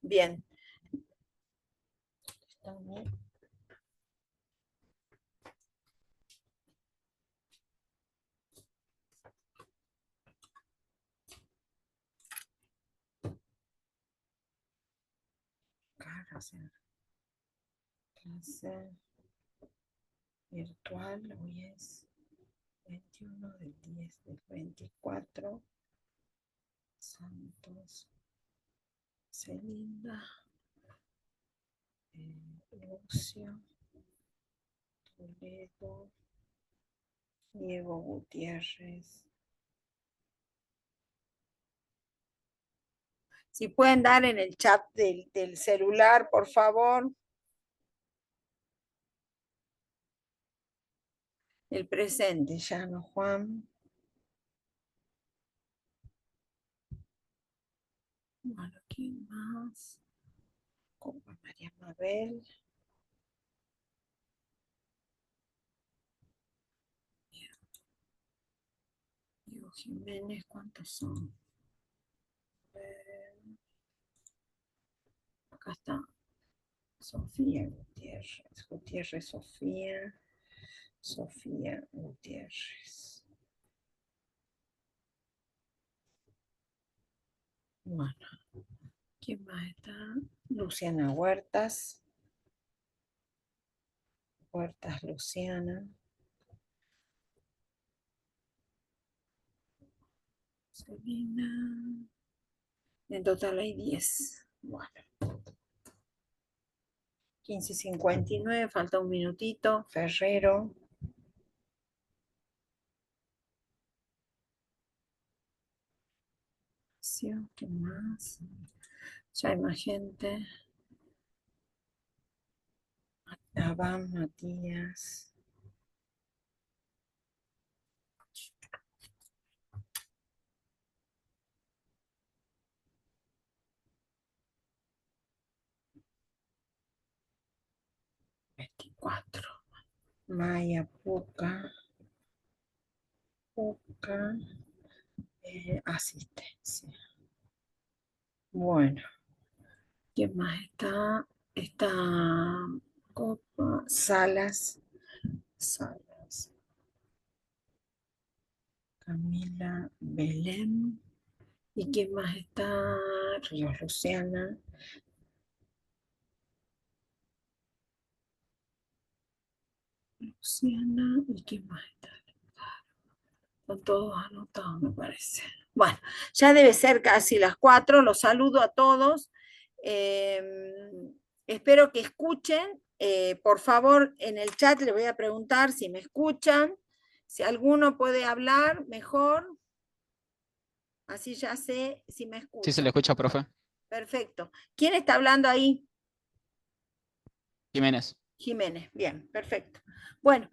Bien. Hacer clase virtual, hoy es 21 del 10 del 24. Santos, Celinda, Lucio, Toledo, Diego Gutiérrez. Si pueden dar en el chat del celular, por favor. El presente, Llano Juan. Bueno, ¿quién más? Copa María Mabel. Diego Jiménez, ¿cuántos son? Acá está. Sofía Gutiérrez. Gutiérrez Sofía. Sofía Gutiérrez. Bueno. ¿Quién más está? Luciana Huertas. Huertas Luciana. Selena. En total hay 10. Bueno. 15:59, falta un minutito. Ferrero. ¿Qué más? Ya hay más gente. Abam, Matías. Maya, Puca. Puca. Asistencia. Bueno. ¿Quién más está? Está Copa, Salas. Salas. Camila Belén. ¿Y quién más está? Ríos Luciana. Luciana. ¿Y quién más está? Están todos anotados, me parece. Bueno, ya debe ser casi las 4. Los saludo a todos. Espero que escuchen. Por favor, en el chat les voy a preguntar si me escuchan. Si alguno puede hablar, mejor. Así ya sé si me escuchan. Sí, se le escucha, profe. Perfecto. ¿Quién está hablando ahí? Jiménez. Jiménez, bien, perfecto. Bueno,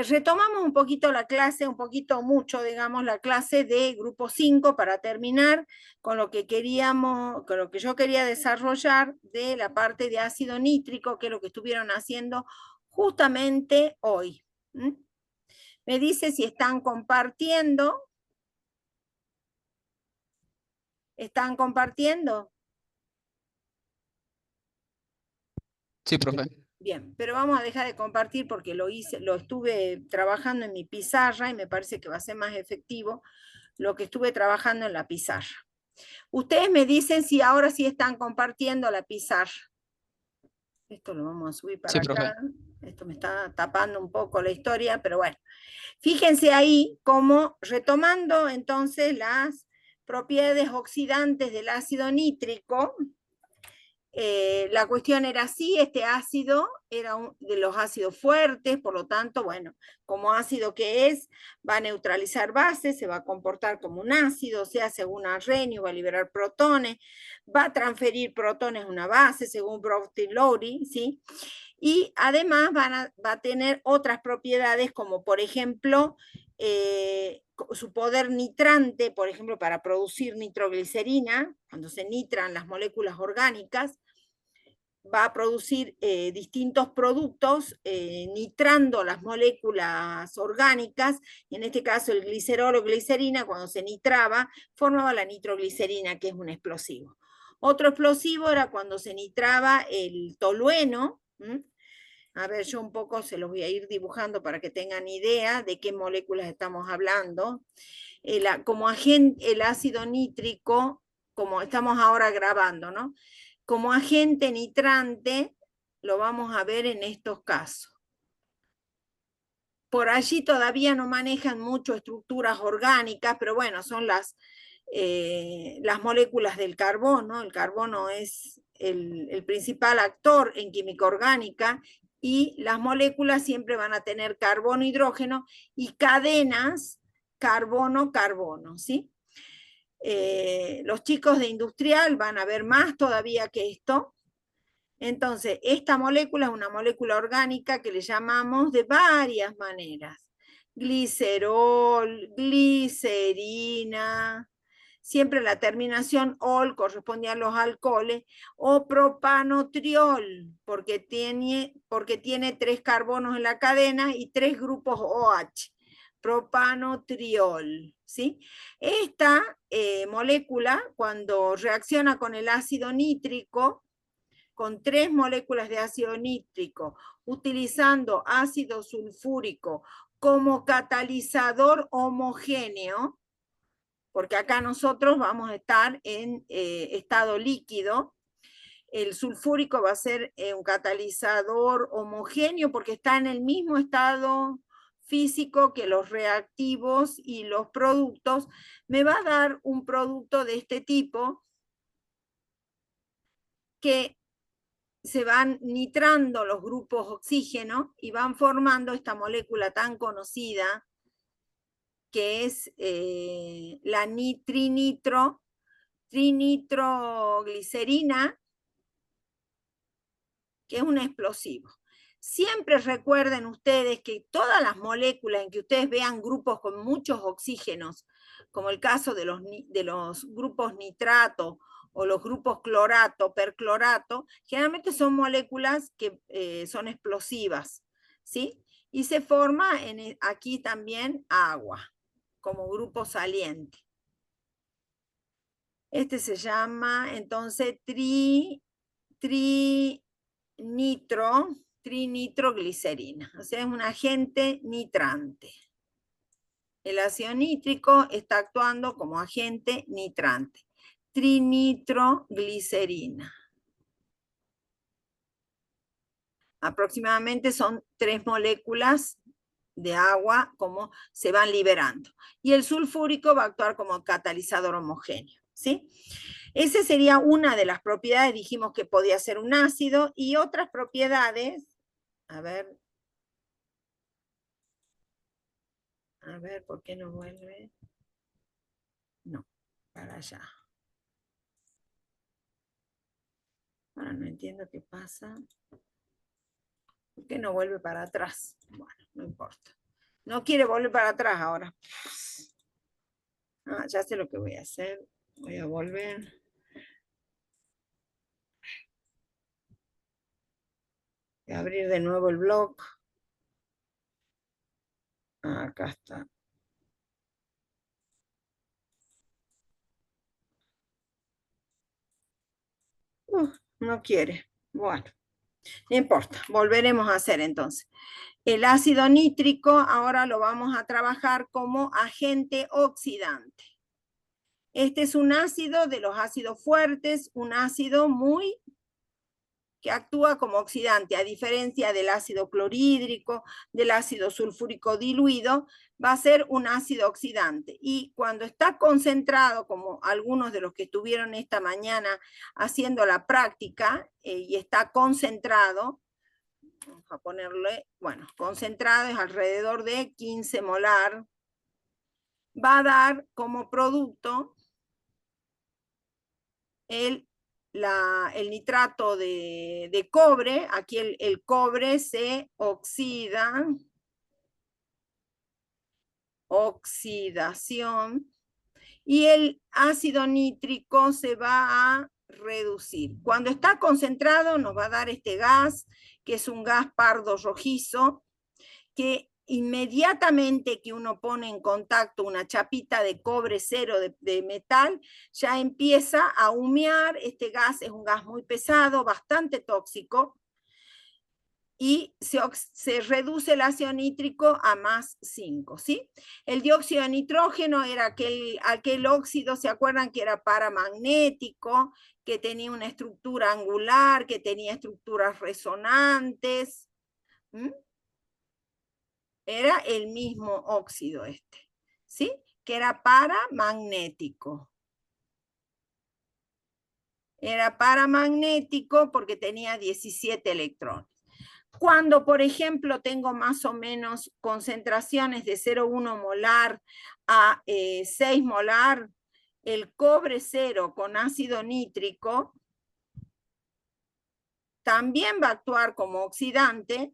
retomamos un poquito la clase, un poquito mucho, digamos, la clase de grupo 5 para terminar con lo que queríamos, con lo que yo quería desarrollar de la parte de ácido nítrico, que es lo que estuvieron haciendo justamente hoy. Me dice si están compartiendo. ¿Están compartiendo? Sí, profe. Bien, pero vamos a dejar de compartir porque lo estuve trabajando en mi pizarra y me parece que va a ser más efectivo lo que estuve trabajando en la pizarra. Ustedes me dicen si ahora sí están compartiendo la pizarra. Esto lo vamos a subir para Sí, acá. profe. Esto me está tapando un poco la historia, pero bueno. Fíjense ahí cómo, retomando entonces las propiedades oxidantes del ácido nítrico, la cuestión era así, este ácido era de los ácidos fuertes, por lo tanto, bueno, como ácido que es, va a neutralizar bases, se va a comportar como un ácido, o sea, según Arrhenius va a liberar protones, va a transferir protones a una base, según Broglie-Lowry, ¿sí? Y además va a tener otras propiedades, como por ejemplo, su poder nitrante, por ejemplo, para producir nitroglicerina, cuando se nitran las moléculas orgánicas, va a producir distintos productos nitrando las moléculas orgánicas, en este caso el glicerol o glicerina, cuando se nitraba, formaba la nitroglicerina, que es un explosivo. Otro explosivo era cuando se nitraba el tolueno. A ver, yo un poco se los voy a ir dibujando para que tengan idea de qué moléculas estamos hablando. Como agente, el ácido nítrico, como estamos ahora grabando, ¿no? Como agente nitrante, lo vamos a ver en estos casos. Por allí todavía no manejan mucho estructuras orgánicas, pero bueno, son las moléculas del carbono. El carbono es el principal actor en química orgánica y las moléculas siempre van a tener carbono, hidrógeno y cadenas carbono-carbono, ¿sí? Los chicos de industrial van a ver más todavía que esto. Entonces, esta molécula es una molécula orgánica que le llamamos de varias maneras. Glicerol, glicerina, siempre la terminación ol corresponde a los alcoholes, o propanotriol, porque tiene 3 carbonos en la cadena y 3 grupos OH. Propanotriol, ¿sí? Esta molécula, cuando reacciona con el ácido nítrico, con 3 moléculas de ácido nítrico, utilizando ácido sulfúrico como catalizador homogéneo, porque acá nosotros vamos a estar en estado líquido. El sulfúrico va a ser un catalizador homogéneo porque está en el mismo estado físico que los reactivos y los productos. Me va a dar un producto de este tipo que se van nitrando los grupos oxígeno y van formando esta molécula tan conocida que es la trinitroglicerina, que es un explosivo. Siempre recuerden ustedes que todas las moléculas en que ustedes vean grupos con muchos oxígenos, como el caso de los grupos nitrato o los grupos clorato, perclorato, generalmente son moléculas que son explosivas, ¿sí? Y se forma aquí también agua, como grupo saliente. Este se llama entonces trinitroglicerina, o sea, es un agente nitrante. El ácido nítrico está actuando como agente nitrante. Trinitroglicerina. Aproximadamente son 3 moléculas de agua como se van liberando. Y el sulfúrico va a actuar como catalizador homogéneo, ¿sí? Esa sería una de las propiedades, dijimos que podía ser un ácido, y otras propiedades, a ver, ¿por qué no vuelve? No, para allá. Ahora no entiendo qué pasa. ¿Por qué no vuelve para atrás? Bueno, no importa. No quiere volver para atrás ahora. Ah, ya sé lo que voy a hacer. Voy a volver. Voy a abrir de nuevo el blog. Ah, acá está. No quiere. Bueno, no importa. Volveremos a hacer entonces. El ácido nítrico ahora lo vamos a trabajar como agente oxidante. Este es un ácido de los ácidos fuertes, un ácido que actúa como oxidante, a diferencia del ácido clorhídrico, del ácido sulfúrico diluido, va a ser un ácido oxidante. Y cuando está concentrado, como algunos de los que estuvieron esta mañana haciendo la práctica, y está concentrado, vamos a ponerle, bueno, concentrado es alrededor de 15 molar, va a dar como producto el nitrato de cobre. Aquí el cobre se oxida, oxidación, y el ácido nítrico se va a reducir. Cuando está concentrado nos va a dar este gas, que es un gas pardo rojizo, que inmediatamente que uno pone en contacto una chapita de cobre cero de metal, ya empieza a humear. Este gas es un gas muy pesado, bastante tóxico, y se reduce el ácido nítrico a más 5, ¿sí? El dióxido de nitrógeno era aquel óxido, ¿se acuerdan que era paramagnético, que tenía una estructura angular, que tenía estructuras resonantes? ¿Mm? Era el mismo óxido este, ¿sí? Que era paramagnético. Era paramagnético porque tenía 17 electrones. Cuando, por ejemplo, tengo más o menos concentraciones de 0,1 molar a 6 molar, el cobre cero con ácido nítrico también va a actuar como oxidante,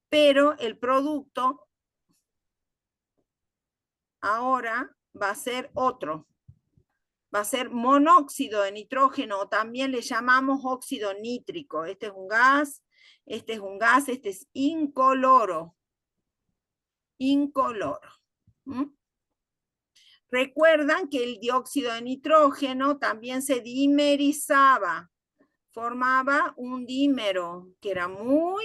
pero el producto ahora va a ser otro. Va a ser monóxido de nitrógeno, o también le llamamos óxido nítrico. Este es un gas, este es un gas, este es incoloro. Incoloro. ¿Mm? Recuerdan que el dióxido de nitrógeno también se dimerizaba, formaba un dímero que era muy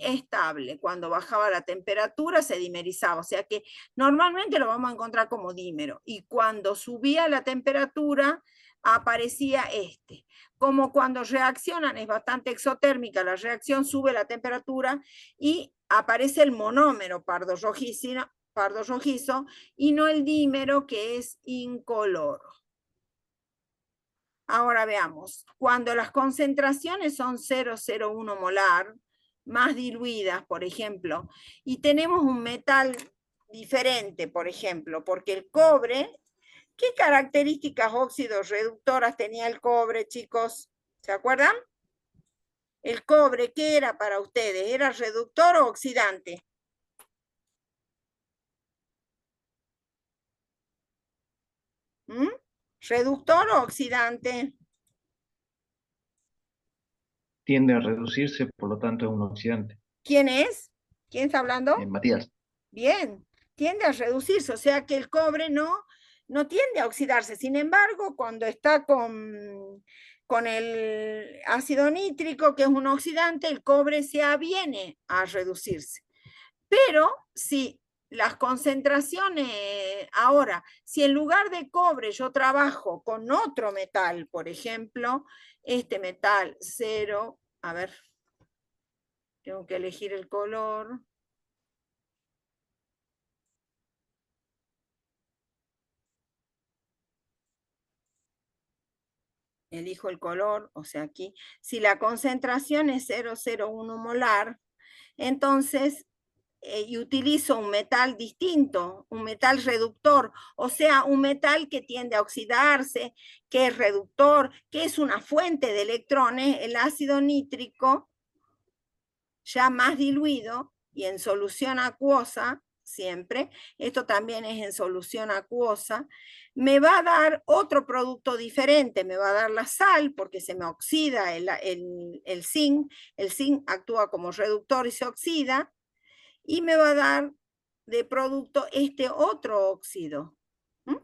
estable. Cuando bajaba la temperatura se dimerizaba, o sea que normalmente lo vamos a encontrar como dímero, y cuando subía la temperatura aparecía este. Como cuando reaccionan, es bastante exotérmica la reacción, sube la temperatura y aparece el monómero pardo rojizo y no el dímero, que es incoloro. Ahora veamos, cuando las concentraciones son 0,01 molar, más diluidas, por ejemplo, y tenemos un metal diferente, por ejemplo, porque el cobre, ¿qué características óxidos reductoras tenía el cobre, chicos? ¿Se acuerdan? El cobre, ¿qué era para ustedes? ¿Era reductor o oxidante? ¿Mm? ¿Reductor o oxidante? Tiende a reducirse, por lo tanto es un oxidante. ¿Quién es? ¿Quién está hablando? Matías. Bien, tiende a reducirse, o sea que el cobre no tiende a oxidarse. Sin embargo, cuando está con el ácido nítrico, que es un oxidante, el cobre se aviene a reducirse. Pero si las concentraciones, ahora, si en lugar de cobre yo trabajo con otro metal, por ejemplo, este metal 0, a ver, tengo que elegir el color. Elijo el color, o sea aquí, si la concentración es 0,01 molar, entonces, y utilizo un metal distinto, un metal reductor, o sea, un metal que tiende a oxidarse, que es reductor, que es una fuente de electrones, el ácido nítrico, ya más diluido y en solución acuosa, siempre, esto también es en solución acuosa, me va a dar otro producto diferente, me va a dar la sal porque se me oxida el zinc actúa como reductor y se oxida, y me va a dar de producto este otro óxido. ¿Mm?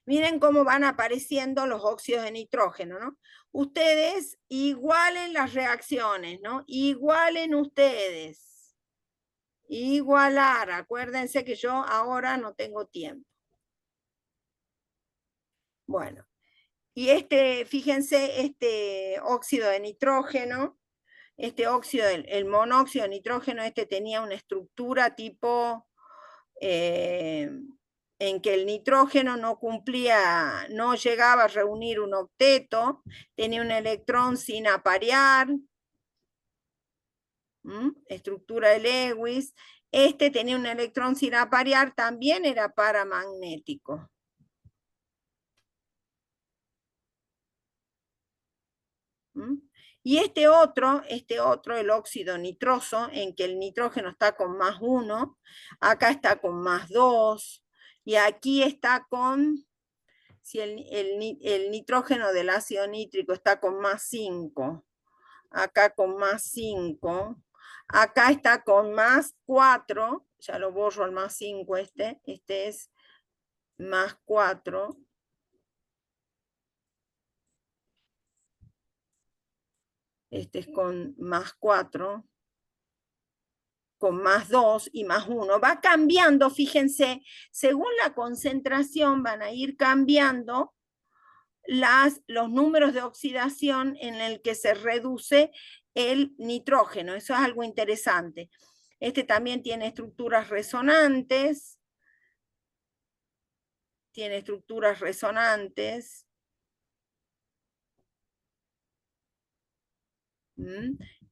Miren cómo van apareciendo los óxidos de nitrógeno, ¿no? Ustedes igualen las reacciones, ¿no? Igualen ustedes. Igualar, acuérdense que yo ahora no tengo tiempo. Bueno, y fíjense, este óxido de nitrógeno, este óxido, el monóxido de nitrógeno, tenía una estructura tipo en que el nitrógeno no llegaba a reunir un octeto, tenía un electrón sin aparear, estructura de Lewis. Tenía un electrón sin aparear, también era paramagnético. Y este otro, el óxido nitroso, en que el nitrógeno está con más 1, acá está con más 2, y aquí está con, si el nitrógeno del ácido nítrico está con más 5, acá con más 5, Acá está con más 4, ya lo borro al más 5 este es más 4. Este es con más 4, con más 2 y más 1. Va cambiando, fíjense, según la concentración van a ir cambiando los números de oxidación en el que se reduce el nitrógeno. Eso es algo interesante. Este también tiene estructuras resonantes. Tiene estructuras resonantes.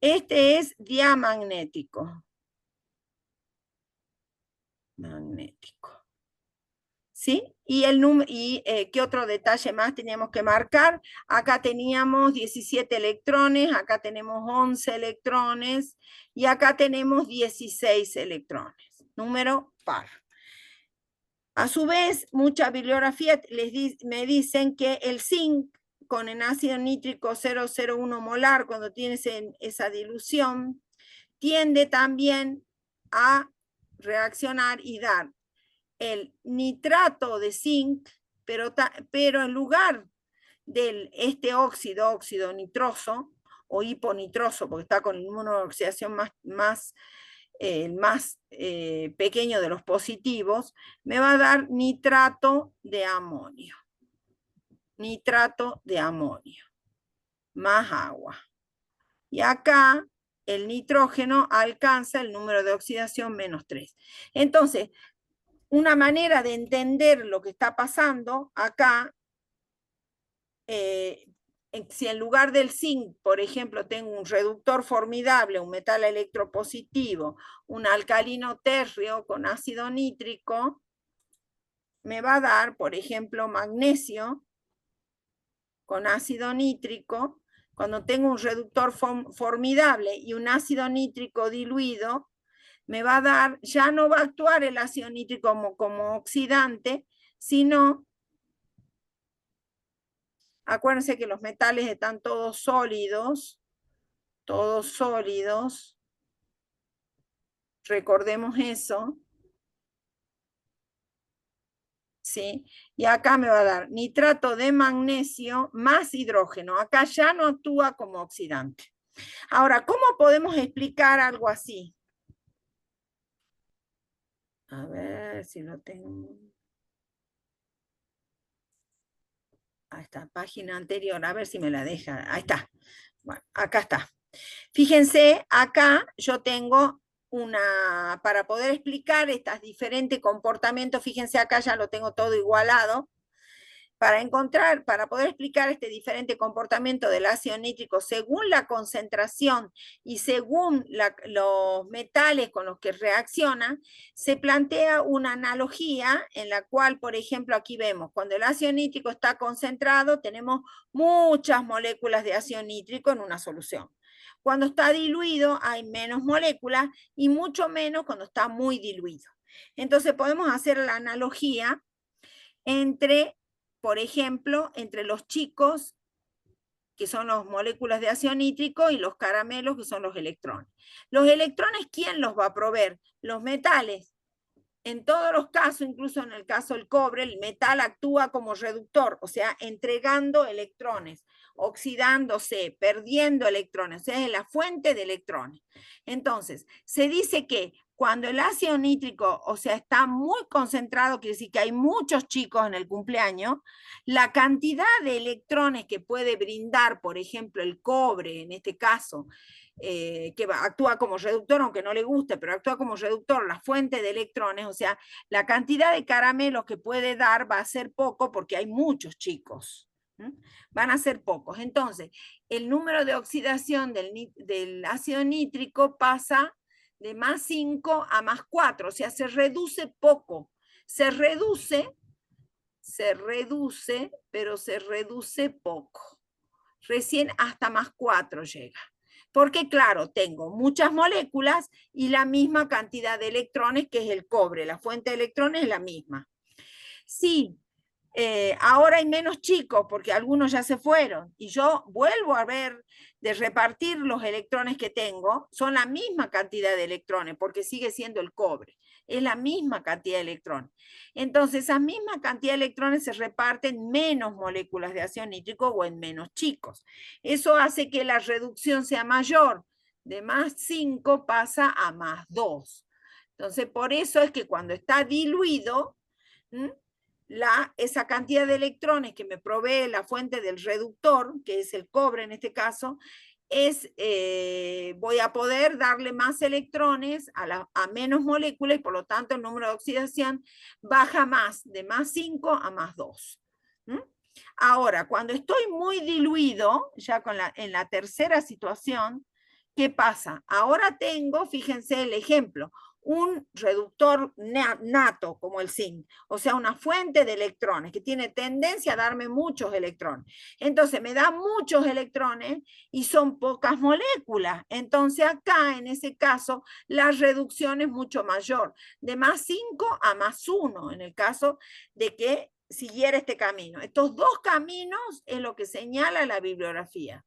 Este es diamagnético. Magnético. ¿Sí? Y ¿qué otro detalle más teníamos que marcar? Acá teníamos 17 electrones, acá tenemos 11 electrones y acá tenemos 16 electrones. Número par. A su vez, mucha bibliografía me dicen que el zinc con el ácido nítrico 0,01 molar, cuando tienes esa dilución, tiende también a reaccionar y dar el nitrato de zinc, pero en lugar de este óxido nitroso o hiponitroso, porque está con el número de oxidación más pequeño de los positivos, me va a dar nitrato de amonio. Nitrato de amonio, más agua. Y acá el nitrógeno alcanza el número de oxidación menos 3. Entonces, una manera de entender lo que está pasando acá, si en lugar del zinc, por ejemplo, tengo un reductor formidable, un metal electropositivo, un alcalino térreo con ácido nítrico, me va a dar, por ejemplo, magnesio con ácido nítrico. Cuando tengo un reductor formidable y un ácido nítrico diluido, me va a dar, ya no va a actuar el ácido nítrico como oxidante, sino, acuérdense que los metales están todos sólidos, recordemos eso, ¿sí? Y acá me va a dar nitrato de magnesio más hidrógeno, acá ya no actúa como oxidante. Ahora, ¿cómo podemos explicar algo así? A ver si lo tengo. A esta página anterior, a ver si me la deja. Ahí está. Bueno, acá está. Fíjense, acá yo tengo para poder explicar estos diferentes comportamientos, fíjense acá ya lo tengo todo igualado. Para poder explicar este diferente comportamiento del ácido nítrico según la concentración y según los metales con los que reacciona, se plantea una analogía en la cual, por ejemplo, aquí vemos, cuando el ácido nítrico está concentrado, tenemos muchas moléculas de ácido nítrico en una solución. Cuando está diluido, hay menos moléculas y mucho menos cuando está muy diluido. Entonces podemos hacer la analogía entre, por ejemplo, entre los chicos, que son las moléculas de ácido nítrico, y los caramelos, que son los electrones. Los electrones, ¿quién los va a proveer? Los metales. En todos los casos, incluso en el caso del cobre, el metal actúa como reductor, o sea, entregando electrones, oxidándose, perdiendo electrones, o sea, es la fuente de electrones. Entonces, se dice que cuando el ácido nítrico, o sea, está muy concentrado, quiere decir que hay muchos chicos en el cumpleaños, la cantidad de electrones que puede brindar, por ejemplo, el cobre, en este caso, que actúa como reductor, aunque no le guste, pero actúa como reductor, la fuente de electrones, o sea, la cantidad de caramelos que puede dar va a ser poco porque hay muchos chicos. Van a ser pocos. Entonces, el número de oxidación del ácido nítrico pasa de más 5 a más 4, o sea, se reduce poco. Se reduce, pero se reduce poco. Recién hasta más 4 llega. Porque, claro, tengo muchas moléculas y la misma cantidad de electrones, que es el cobre. La fuente de electrones es la misma. Si Ahora hay menos chicos porque algunos ya se fueron y yo vuelvo a ver de repartir los electrones que tengo, son la misma cantidad de electrones porque sigue siendo el cobre, es la misma cantidad de electrones. Entonces, esa misma cantidad de electrones se reparten en menos moléculas de ácido nítrico o en menos chicos. Eso hace que la reducción sea mayor, de más 5 pasa a más 2. Entonces, por eso es que cuando está diluido, esa cantidad de electrones que me provee la fuente del reductor, que es el cobre en este caso, voy a poder darle más electrones a menos moléculas y por lo tanto el número de oxidación baja más, de más 5 a más 2. Ahora, cuando estoy muy diluido, ya en la tercera situación, ¿qué pasa? Ahora tengo, fíjense el ejemplo, un reductor nato como el zinc, o sea, una fuente de electrones que tiene tendencia a darme muchos electrones. Entonces me da muchos electrones y son pocas moléculas. Entonces acá, en ese caso, la reducción es mucho mayor, de más 5 a más 1, en el caso de que siguiera este camino. Estos dos caminos es lo que señala la bibliografía.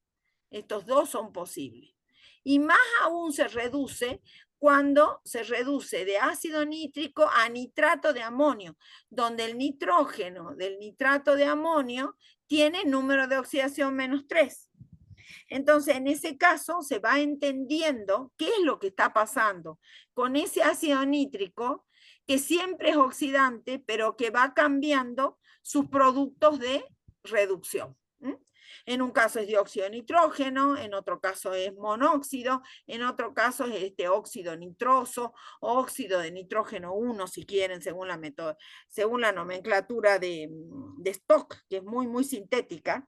Estos dos son posibles. Y más aún se reduce cuando se reduce de ácido nítrico a nitrato de amonio, donde el nitrógeno del nitrato de amonio tiene número de oxidación menos 3. Entonces, en ese caso, se va entendiendo qué es lo que está pasando con ese ácido nítrico, que siempre es oxidante, pero que va cambiando sus productos de reducción. En un caso es dióxido de nitrógeno, en otro caso es monóxido, en otro caso es óxido nitroso, óxido de nitrógeno 1, si quieren, según la nomenclatura de Stock, que es muy, muy sintética,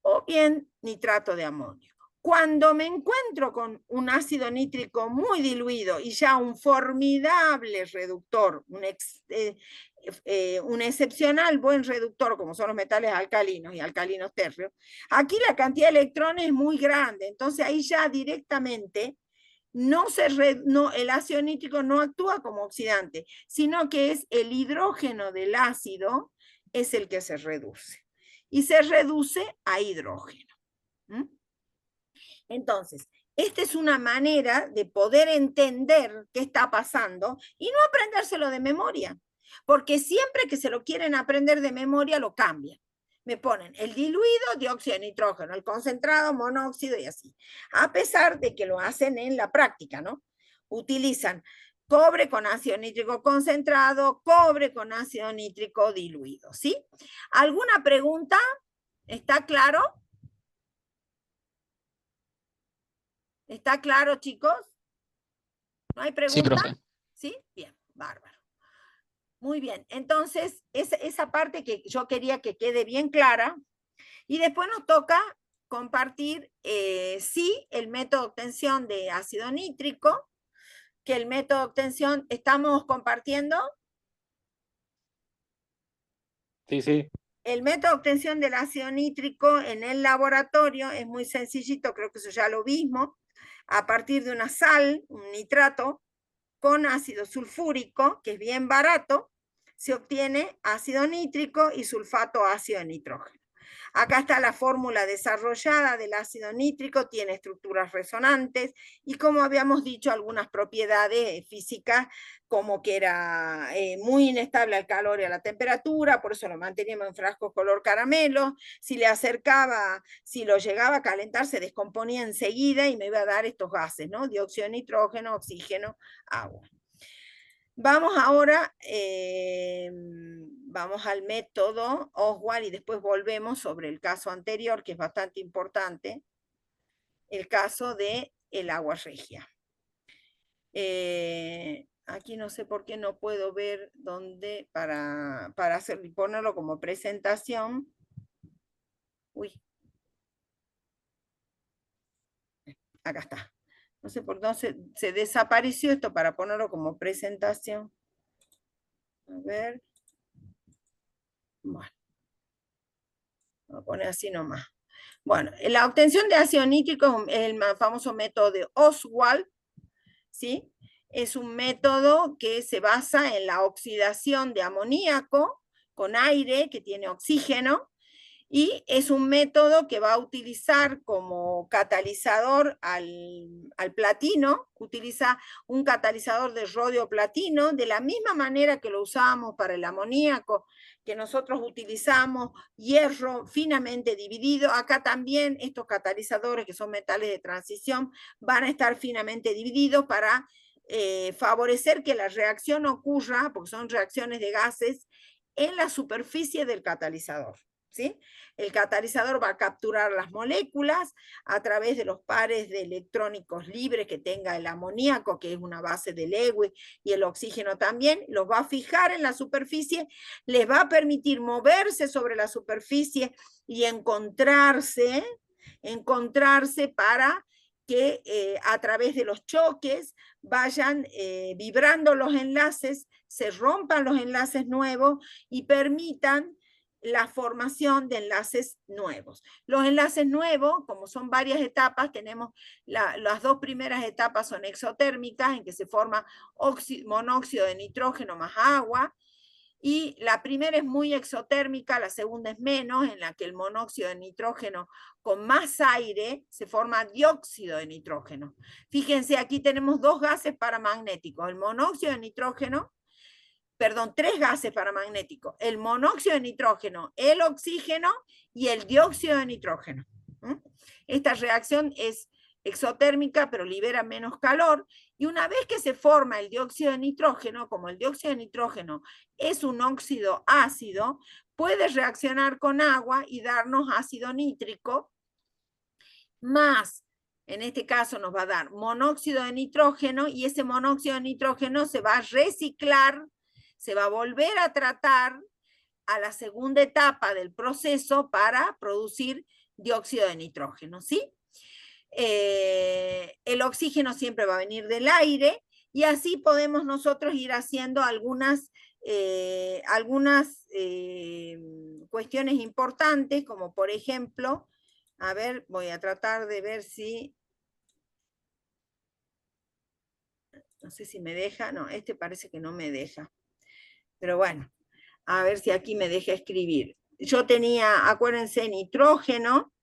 o bien nitrato de amonio. Cuando me encuentro con un ácido nítrico muy diluido y ya un formidable reductor, un excepcional buen reductor, como son los metales alcalinos y alcalinos térreos, aquí la cantidad de electrones es muy grande, entonces ahí ya directamente el ácido nítrico no actúa como oxidante, sino que es el hidrógeno del ácido es el que se reduce. Y se reduce a hidrógeno. Entonces, esta es una manera de poder entender qué está pasando y no aprendérselo de memoria, porque siempre que se lo quieren aprender de memoria lo cambian. Me ponen el diluido dióxido de nitrógeno, el concentrado monóxido y así, a pesar de que lo hacen en la práctica, ¿no? Utilizan cobre con ácido nítrico concentrado, cobre con ácido nítrico diluido, ¿sí? ¿Alguna pregunta? ¿Está claro? ¿Está claro, chicos? ¿No hay pregunta? Sí, profe. ¿Sí? Bien, bárbaro. Muy bien, entonces esa parte que yo quería que quede bien clara. Y después nos toca compartir, sí, el método de obtención de ácido nítrico, que el método de obtención, ¿estamos compartiendo? Sí, sí. El método de obtención del ácido nítrico en el laboratorio es muy sencillito, creo que eso ya lo vimos, a partir de una sal, un nitrato, con ácido sulfúrico, que es bien barato, se obtiene ácido nítrico y sulfato ácido de nitrógeno. Acá está la fórmula desarrollada del ácido nítrico, tiene estructuras resonantes y, como habíamos dicho, algunas propiedades físicas, como que era muy inestable al calor y a la temperatura, por eso lo manteníamos en frascos color caramelo. Si le acercaba, si lo llegaba a calentar, se descomponía enseguida y me iba a dar estos gases, ¿no? Dióxido de nitrógeno, oxígeno, agua. Vamos ahora, vamos al método Oswald y después volvemos sobre el caso anterior, que es bastante importante, el caso del agua regia. Aquí no sé por qué no puedo ver dónde para ponerlo como presentación. Uy. Acá está. No sé por dónde se desapareció esto para ponerlo como presentación. A ver. Bueno. Voy a poner así nomás. Bueno, la obtención de ácido nítrico es el famoso método de Oswald, ¿sí? Es un método que se basa en la oxidación de amoníaco con aire, que tiene oxígeno, y es un método que va a utilizar como catalizador al platino, utiliza un catalizador de rodio platino, de la misma manera que lo usábamos para el amoníaco, que nosotros utilizamos hierro finamente dividido. Acá también estos catalizadores, que son metales de transición, van a estar finamente divididos para favorecer que la reacción ocurra, porque son reacciones de gases, en la superficie del catalizador. ¿Sí? El catalizador va a capturar las moléculas a través de los pares de electrónicos libres que tenga el amoníaco, que es una base de Lewis, y el oxígeno también, los va a fijar en la superficie, les va a permitir moverse sobre la superficie y encontrarse para que a través de los choques vayan vibrando los enlaces, se rompan los enlaces nuevos y permitan la formación de enlaces nuevos. Los enlaces nuevos, como son varias etapas, tenemos las dos primeras etapas son exotérmicas, en que se forma monóxido de nitrógeno más agua, y la primera es muy exotérmica, la segunda es menos, en la que el monóxido de nitrógeno con más aire se forma dióxido de nitrógeno. Fíjense, aquí tenemos dos gases paramagnéticos, el monóxido de nitrógeno, tres gases paramagnéticos, el monóxido de nitrógeno, el oxígeno y el dióxido de nitrógeno. Esta reacción es exotérmica, pero libera menos calor, y una vez que se forma el dióxido de nitrógeno, como el dióxido de nitrógeno es un óxido ácido, puede reaccionar con agua y darnos ácido nítrico, más, en este caso nos va a dar monóxido de nitrógeno, y ese monóxido de nitrógeno se va a reciclar, se va a volver a tratar a la segunda etapa del proceso para producir dióxido de nitrógeno, ¿sí? El oxígeno siempre va a venir del aire, y así podemos nosotros ir haciendo algunas cuestiones importantes, como por ejemplo, a ver, voy a tratar de ver si, no sé si me deja, no, este parece que no me deja, pero bueno, a ver si aquí me deja escribir. Yo tenía, acuérdense, nitrógeno,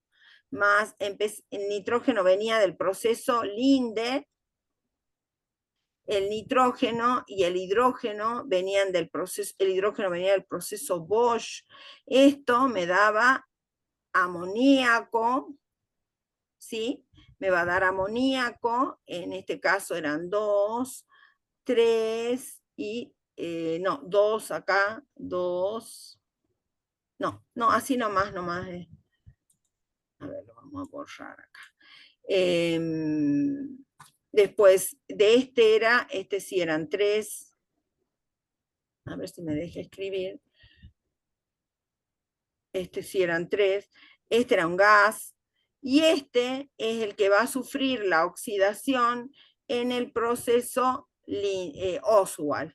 más el nitrógeno venía del proceso Linde, el nitrógeno y el hidrógeno venían del proceso, el hidrógeno venía del proceso Bosch. Esto me daba amoníaco, ¿sí? Me va a dar amoníaco, en este caso eran 2, 3 y, no, 2 acá, 2, no, así nomás. A ver, lo vamos a borrar acá. Después de este sí eran 3. A ver si me deja escribir. Este sí eran 3. Este era un gas. Y este es el que va a sufrir la oxidación en el proceso Oswald.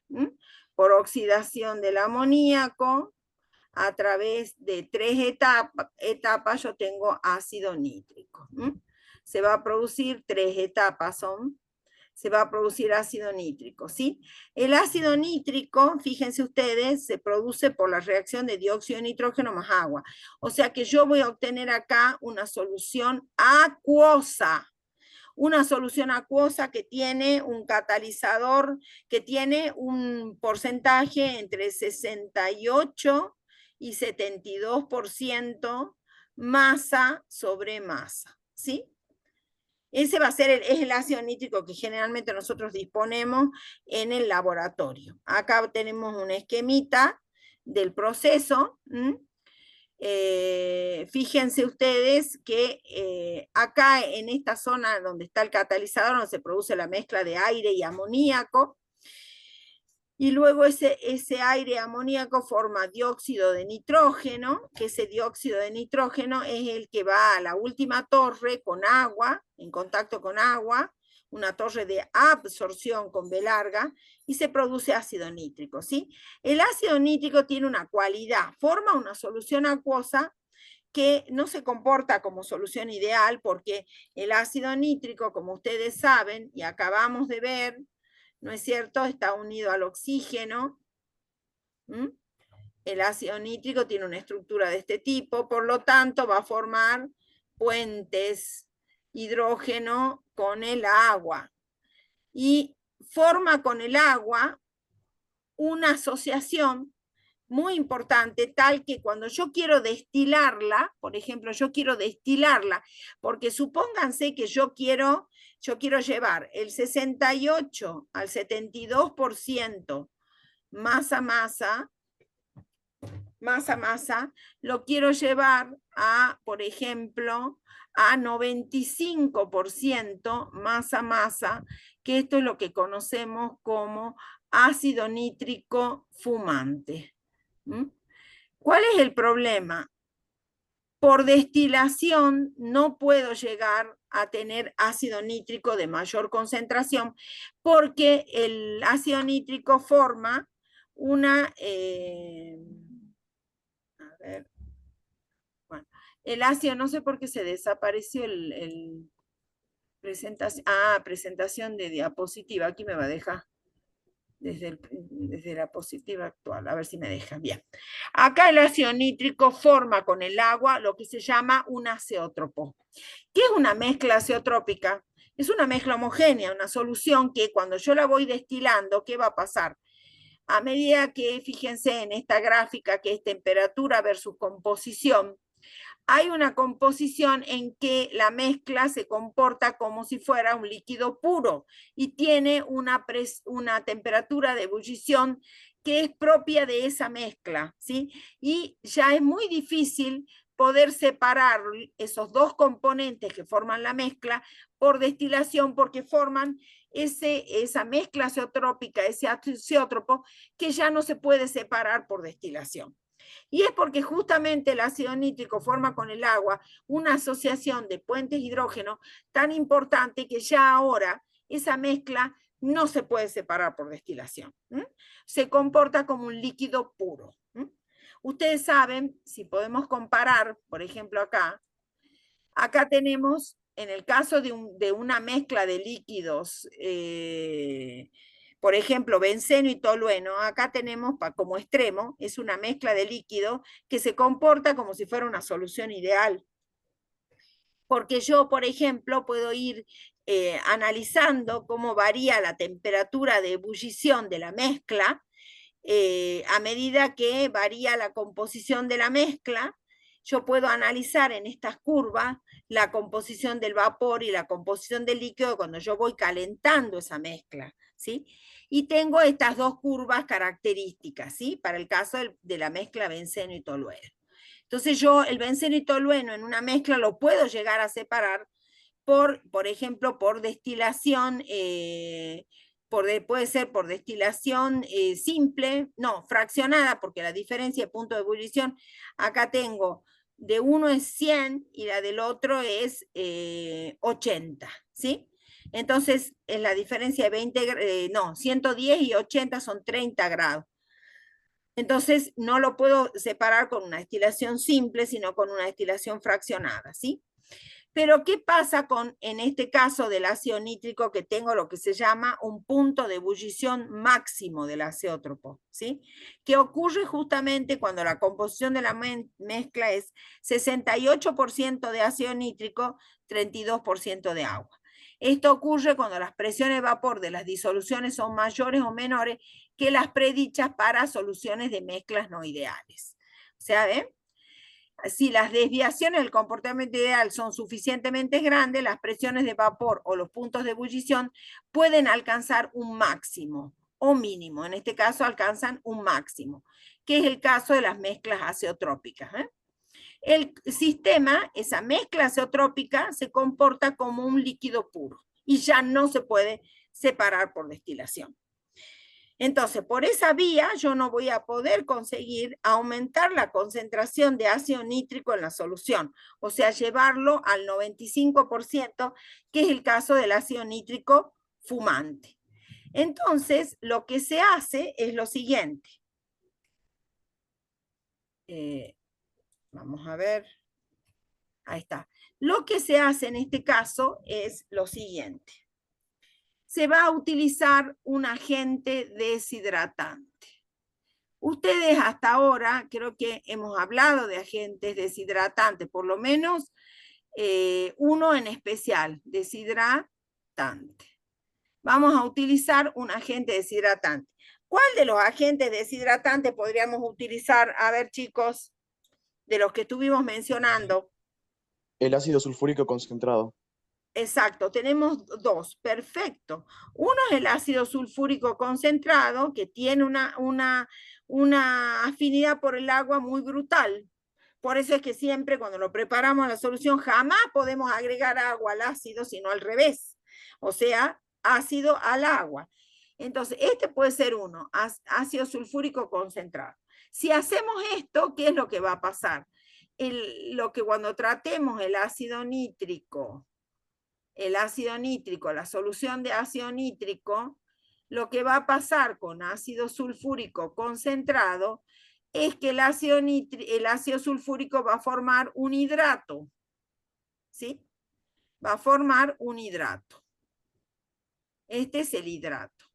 Por oxidación del amoníaco, a través de 3 etapas yo tengo ácido nítrico. Se va a producir 3 etapas, se va a producir ácido nítrico, ¿sí? El ácido nítrico, fíjense ustedes, se produce por la reacción de dióxido de nitrógeno más agua. O sea que yo voy a obtener acá una solución acuosa. Una solución acuosa que tiene un catalizador, que tiene un porcentaje entre 68 y 72% masa sobre masa, ¿sí? Ese va a ser es el ácido nítrico que generalmente nosotros disponemos en el laboratorio. Acá tenemos un esquemita del proceso. Fíjense ustedes que acá en esta zona donde está el catalizador, donde se produce la mezcla de aire y amoníaco, y luego ese aire amoníaco forma dióxido de nitrógeno, que ese dióxido de nitrógeno es el que va a la última torre con agua, en contacto con agua, una torre de absorción con B larga, y se produce ácido nítrico, ¿sí? El ácido nítrico tiene una cualidad, forma una solución acuosa que no se comporta como solución ideal, porque el ácido nítrico, como ustedes saben, y acabamos de ver, ¿no es cierto? Está unido al oxígeno. el ácido nítrico tiene una estructura de este tipo, por lo tanto va a formar puentes hidrógeno con el agua. Y forma con el agua una asociación muy importante, tal que cuando yo quiero destilarla, por ejemplo, yo quiero destilarla, porque supónganse que yo quiero llevar el 68 al 72% masa-masa, lo quiero llevar a, por ejemplo, a 95% masa-masa, que esto es lo que conocemos como ácido nítrico fumante. ¿Cuál es el problema? Por destilación no puedo llegar a tener ácido nítrico de mayor concentración porque el ácido nítrico forma una... el ácido, no sé por qué se desapareció presentación de diapositiva. Aquí me va a dejar. Desde la positiva actual, a ver si me deja bien. Acá el ácido nítrico forma con el agua lo que se llama un azeótropo. ¿Qué es una mezcla azeotrópica? Es una mezcla homogénea, una solución que cuando yo la voy destilando, ¿qué va a pasar? A medida que, fíjense en esta gráfica que es temperatura versus composición, hay una composición en que la mezcla se comporta como si fuera un líquido puro y tiene una temperatura de ebullición que es propia de esa mezcla, ¿sí? Y ya es muy difícil poder separar esos dos componentes que forman la mezcla por destilación porque forman esa mezcla azeotrópica, ese azeótropo que ya no se puede separar por destilación. Y es porque justamente el ácido nítrico forma con el agua una asociación de puentes hidrógeno tan importante que ya ahora esa mezcla no se puede separar por destilación. Se comporta como un líquido puro. Ustedes saben, si podemos comparar, por ejemplo acá tenemos, en el caso de una mezcla de líquidos, por ejemplo, benceno y tolueno, acá tenemos como extremo, es una mezcla de líquido que se comporta como si fuera una solución ideal. Porque yo, por ejemplo, puedo ir analizando cómo varía la temperatura de ebullición de la mezcla a medida que varía la composición de la mezcla. Yo puedo analizar en estas curvas la composición del vapor y la composición del líquido cuando yo voy calentando esa mezcla, ¿sí? Y tengo estas dos curvas características, ¿sí? Para el caso de la mezcla benceno y tolueno. Entonces yo el benceno y tolueno en una mezcla lo puedo llegar a separar por ejemplo, por destilación, puede ser por destilación simple, no, fraccionada, porque la diferencia de punto de ebullición, acá tengo de uno es 100 y la del otro es 80, ¿sí? Entonces, es la diferencia de 110 y 80 son 30 grados. Entonces, no lo puedo separar con una destilación simple, sino con una destilación fraccionada, ¿sí? Pero, ¿qué pasa en este caso del ácido nítrico que tengo lo que se llama un punto de ebullición máximo del azeótropo, ¿sí? Que ocurre justamente cuando la composición de la mezcla es 68% de ácido nítrico, 32% de agua. Esto ocurre cuando las presiones de vapor de las disoluciones son mayores o menores que las predichas para soluciones de mezclas no ideales. O sea, ¿ven? Si las desviaciones del comportamiento ideal son suficientemente grandes, las presiones de vapor o los puntos de ebullición pueden alcanzar un máximo o mínimo. En este caso alcanzan un máximo, que es el caso de las mezclas azeotrópicas. El sistema, esa mezcla azeotrópica, se comporta como un líquido puro y ya no se puede separar por destilación. Entonces, por esa vía yo no voy a poder conseguir aumentar la concentración de ácido nítrico en la solución, o sea, llevarlo al 95%, que es el caso del ácido nítrico fumante. Entonces, lo que se hace es lo siguiente. Vamos a ver. Ahí está. Lo que se hace en este caso es lo siguiente. Se va a utilizar un agente deshidratante. Ustedes hasta ahora creo que hemos hablado de agentes deshidratantes, por lo menos uno en especial, deshidratante. Vamos a utilizar un agente deshidratante. ¿Cuál de los agentes deshidratantes podríamos utilizar? A ver, chicos, de los que estuvimos mencionando. El ácido sulfúrico concentrado. Exacto, tenemos dos, perfecto. Uno es el ácido sulfúrico concentrado, que tiene una afinidad por el agua muy brutal. Por eso es que siempre cuando lo preparamos la solución jamás podemos agregar agua al ácido, sino al revés. O sea, ácido al agua. Entonces, este puede ser uno, ácido sulfúrico concentrado. Si hacemos esto, ¿qué es lo que va a pasar? Lo que cuando tratemos el ácido nítrico, la solución de ácido nítrico, lo que va a pasar con ácido sulfúrico concentrado es que el ácido sulfúrico va a formar un hidrato, ¿sí? Va a formar un hidrato. Este es el hidrato.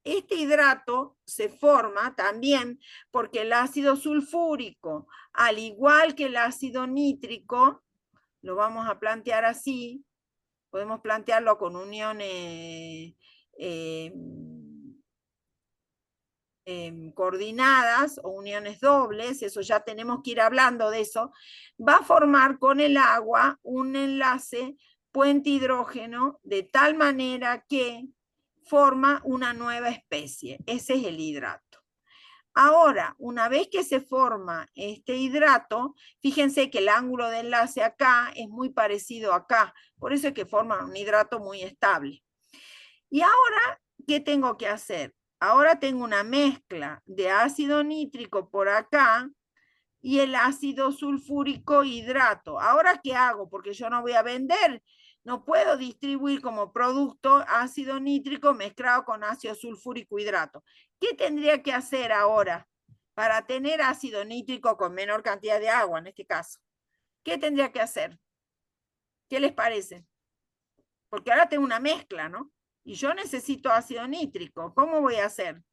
Este hidrato se forma también porque el ácido sulfúrico, al igual que el ácido nítrico, lo vamos a plantear así, podemos plantearlo con uniones coordinadas o uniones dobles, eso ya tenemos que ir hablando de eso, va a formar con el agua un enlace puente hidrógeno de tal manera que forma una nueva especie. Ese es el hidrato. Ahora, una vez que se forma este hidrato, fíjense que el ángulo de enlace acá es muy parecido acá, por eso es que forman un hidrato muy estable. Y ahora, ¿qué tengo que hacer? Ahora tengo una mezcla de ácido nítrico por acá y el ácido sulfúrico hidrato. ¿Ahora qué hago? Porque yo no voy a vender, no puedo distribuir como producto ácido nítrico mezclado con ácido sulfúrico hidrato. ¿Qué tendría que hacer ahora para tener ácido nítrico con menor cantidad de agua en este caso? ¿Qué tendría que hacer? ¿Qué les parece? Porque ahora tengo una mezcla, ¿no? Y yo necesito ácido nítrico. ¿Cómo voy a hacer?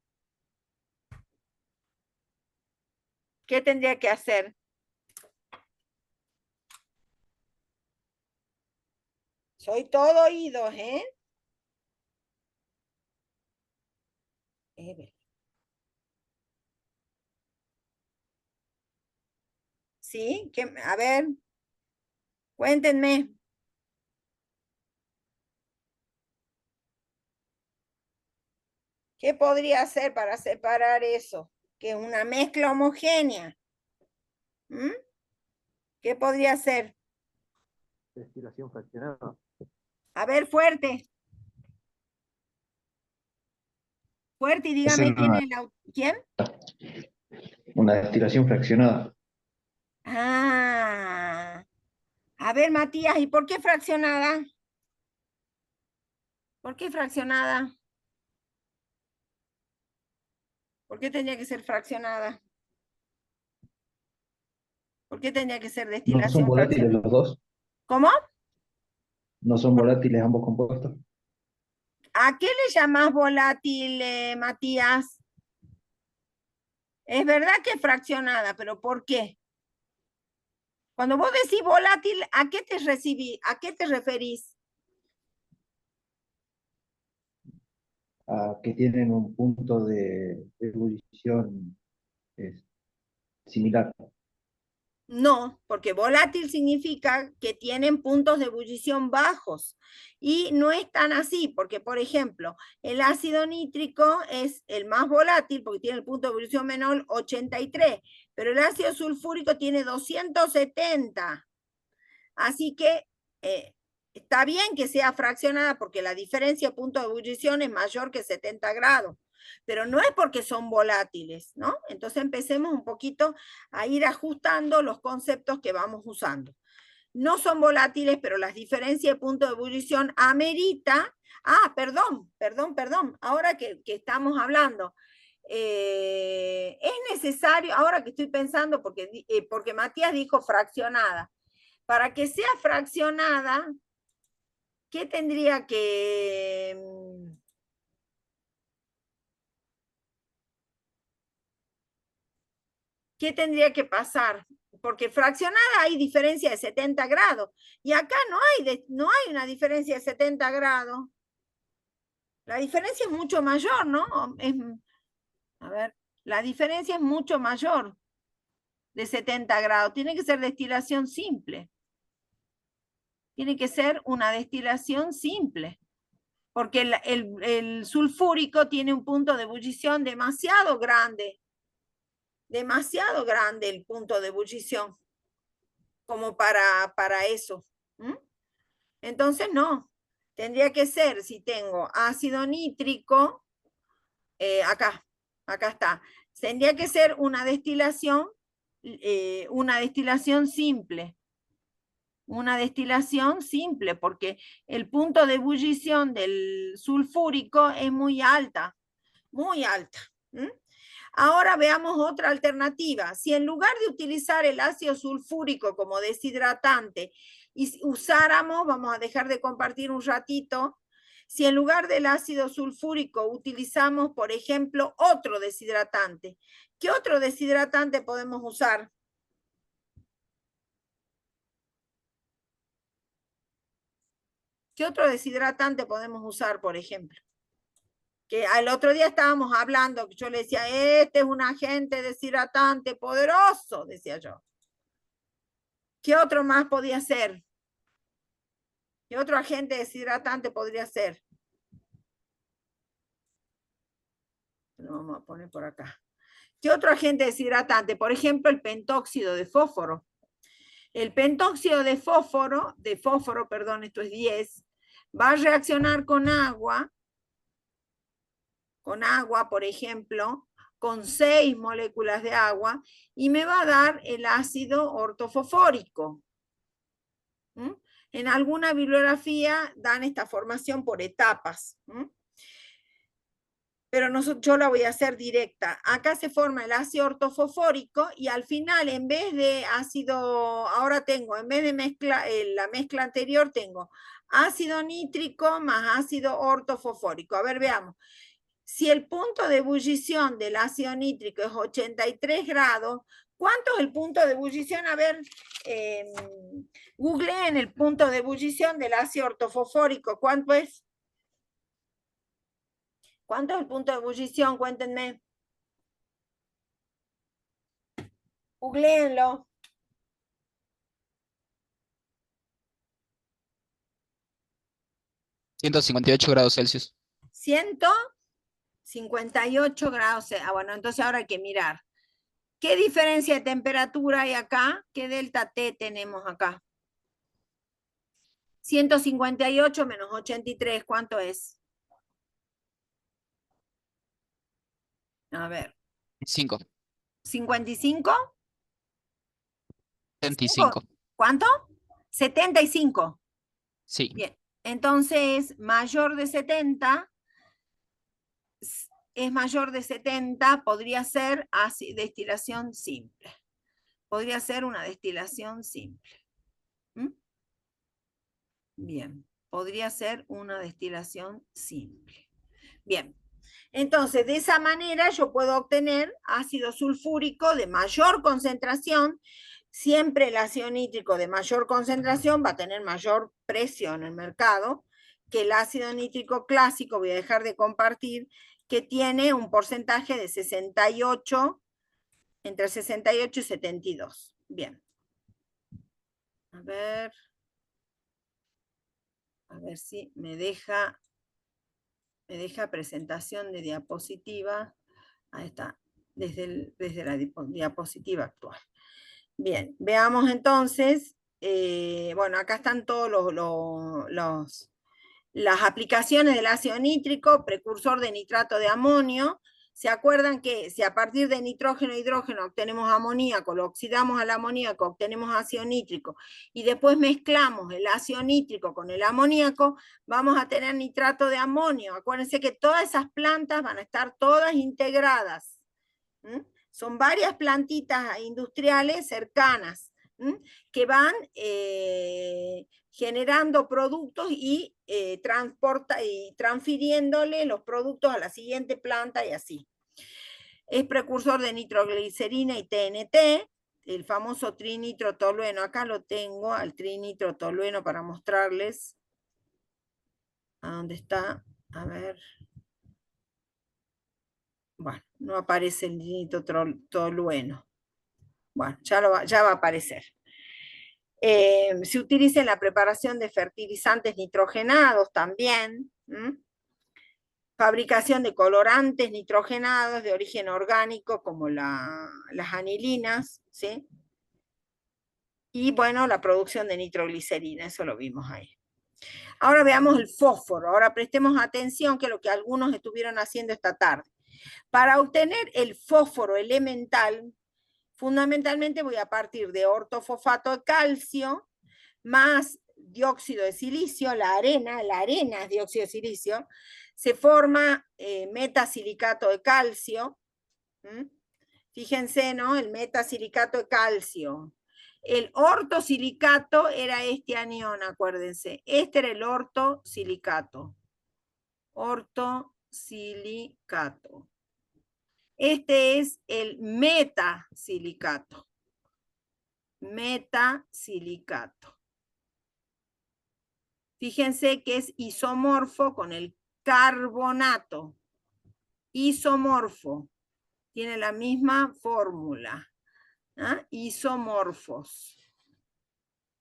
¿Qué tendría que hacer? Soy todo oídos, ¿eh? ¿Sí? A ver, cuéntenme. ¿Qué podría hacer para separar eso? Que es una mezcla homogénea. ¿Mm? ¿Qué podría hacer? Destilación fraccionada. A ver, fuerte. Fuerte y dígame quién es ¿quién? Una destilación fraccionada. Ah. A ver, Matías, ¿y por qué fraccionada? ¿Por qué fraccionada? ¿Por qué tenía que ser fraccionada? ¿Por qué tenía que ser ¿No son destilación volátiles fraccionada? los dos? ¿Cómo? ¿No son volátiles ambos compuestos? ¿A qué le llamas volátil, Matías? Es verdad que es fraccionada, pero ¿por qué? Cuando vos decís volátil, ¿a qué te referís? Que tienen un punto de ebullición similar. No, porque volátil significa que tienen puntos de ebullición bajos. Y no es tan así, porque por ejemplo, el ácido nítrico es el más volátil porque tiene el punto de ebullición menor 83, pero el ácido sulfúrico tiene 270. Así que está bien que sea fraccionada porque la diferencia de punto de ebullición es mayor que 70 grados, pero no es porque son volátiles, ¿no? Entonces empecemos un poquito a ir ajustando los conceptos que vamos usando. No son volátiles, pero las diferencias de punto de ebullición amerita, perdón, ahora que estamos hablando, es necesario, ahora que estoy pensando, porque Matías dijo fraccionada, para que sea fraccionada, ¿qué tendría que... ¿qué tendría que pasar? Porque fraccionada hay diferencia de 70 grados. Y acá no hay una diferencia de 70 grados. La diferencia es mucho mayor, ¿no? A ver, la diferencia es mucho mayor de 70 grados. Tiene que ser destilación simple. Tiene que ser una destilación simple. Porque el sulfúrico tiene un punto de ebullición demasiado grande. Demasiado grande el punto de ebullición como para eso. ¿Mm? Entonces no, tendría que ser, si tengo ácido nítrico, acá está, tendría que ser una destilación simple. Una destilación simple, porque el punto de ebullición del sulfúrico es muy alta, muy alta. ¿Mm? Ahora veamos otra alternativa. Si en lugar de utilizar el ácido sulfúrico como deshidratante y usáramos, vamos a dejar de compartir un ratito, si en lugar del ácido sulfúrico utilizamos, por ejemplo, otro deshidratante, ¿qué otro deshidratante podemos usar? ¿Qué otro deshidratante podemos usar, por ejemplo? Que al otro día estábamos hablando, que yo le decía, este es un agente deshidratante poderoso, decía yo. ¿Qué otro más podía ser? ¿Qué otro agente deshidratante podría ser? Lo vamos a poner por acá. ¿Qué otro agente deshidratante? Por ejemplo, el pentóxido de fósforo. El pentóxido de fósforo, perdón, esto es 10, va a reaccionar con agua, por ejemplo, con 6 moléculas de agua, y me va a dar el ácido ortofosfórico. ¿Mm? En alguna bibliografía dan esta formación por etapas. ¿Mm? Pero yo la voy a hacer directa. Acá se forma el ácido ortofosfórico y al final, en vez de ácido, ahora tengo, en vez de la mezcla anterior, tengo ácido nítrico más ácido ortofosfórico. A ver, veamos. Si el punto de ebullición del ácido nítrico es 83 grados, ¿cuánto es el punto de ebullición? A ver, googleen el punto de ebullición del ácido ortofosfórico. ¿Cuánto es? ¿Cuánto es el punto de ebullición? Cuéntenme. Googleenlo. $158 grados Celsius. 158 grados. Bueno, entonces ahora hay que mirar. ¿Qué diferencia de temperatura hay acá? ¿Qué delta T tenemos acá? 158 menos 83, ¿cuánto es? A ver. 5. 55. 75. ¿Cuánto? 75. Sí. Bien. Entonces, mayor de 70, es mayor de 70, podría ser destilación simple. Podría ser una destilación simple. ¿Mm? Bien, podría ser una destilación simple. Bien, entonces de esa manera yo puedo obtener ácido sulfúrico de mayor concentración. Siempre el ácido nítrico de mayor concentración va a tener mayor precio en el mercado que el ácido nítrico clásico, voy a dejar de compartir, que tiene un porcentaje de 68, entre 68 y 72. Bien. A ver si me deja presentación de diapositiva. Ahí está, desde la diapositiva actual. Bien, veamos entonces, bueno, acá están todos las aplicaciones del ácido nítrico, precursor de nitrato de amonio. ¿Se acuerdan que si a partir de nitrógeno e hidrógeno obtenemos amoníaco, lo oxidamos al amoníaco, obtenemos ácido nítrico, y después mezclamos el ácido nítrico con el amoníaco, vamos a tener nitrato de amonio? Acuérdense que todas esas plantas van a estar todas integradas. ¿Mm? Son varias plantitas industriales cercanas, que van generando productos y transfiriéndole los productos a la siguiente planta y así. Es precursor de nitroglicerina y TNT, el famoso trinitrotolueno. Acá lo tengo, al trinitrotolueno, para mostrarles. ¿A dónde está? A ver. Bueno, no aparece el trinitrotolueno. Bueno, ya va a aparecer. Se utiliza en la preparación de fertilizantes nitrogenados también. Fabricación de colorantes nitrogenados de origen orgánico, como las anilinas, ¿sí? Y bueno, la producción de nitroglicerina, eso lo vimos ahí. Ahora veamos el fósforo. Ahora prestemos atención, que es lo que algunos estuvieron haciendo esta tarde. Para obtener el fósforo elemental, fundamentalmente voy a partir de ortofosfato de calcio más dióxido de silicio, la arena es dióxido de silicio, se forma metasilicato de calcio. Fíjense, ¿no? El metasilicato de calcio. El ortosilicato era este anión, acuérdense. Este era el ortosilicato. Ortosilicato. Este es el metasilicato. Metasilicato. Fíjense que es isomorfo con el carbonato. Isomorfo. Tiene la misma fórmula. ¿Ah? Isomorfos.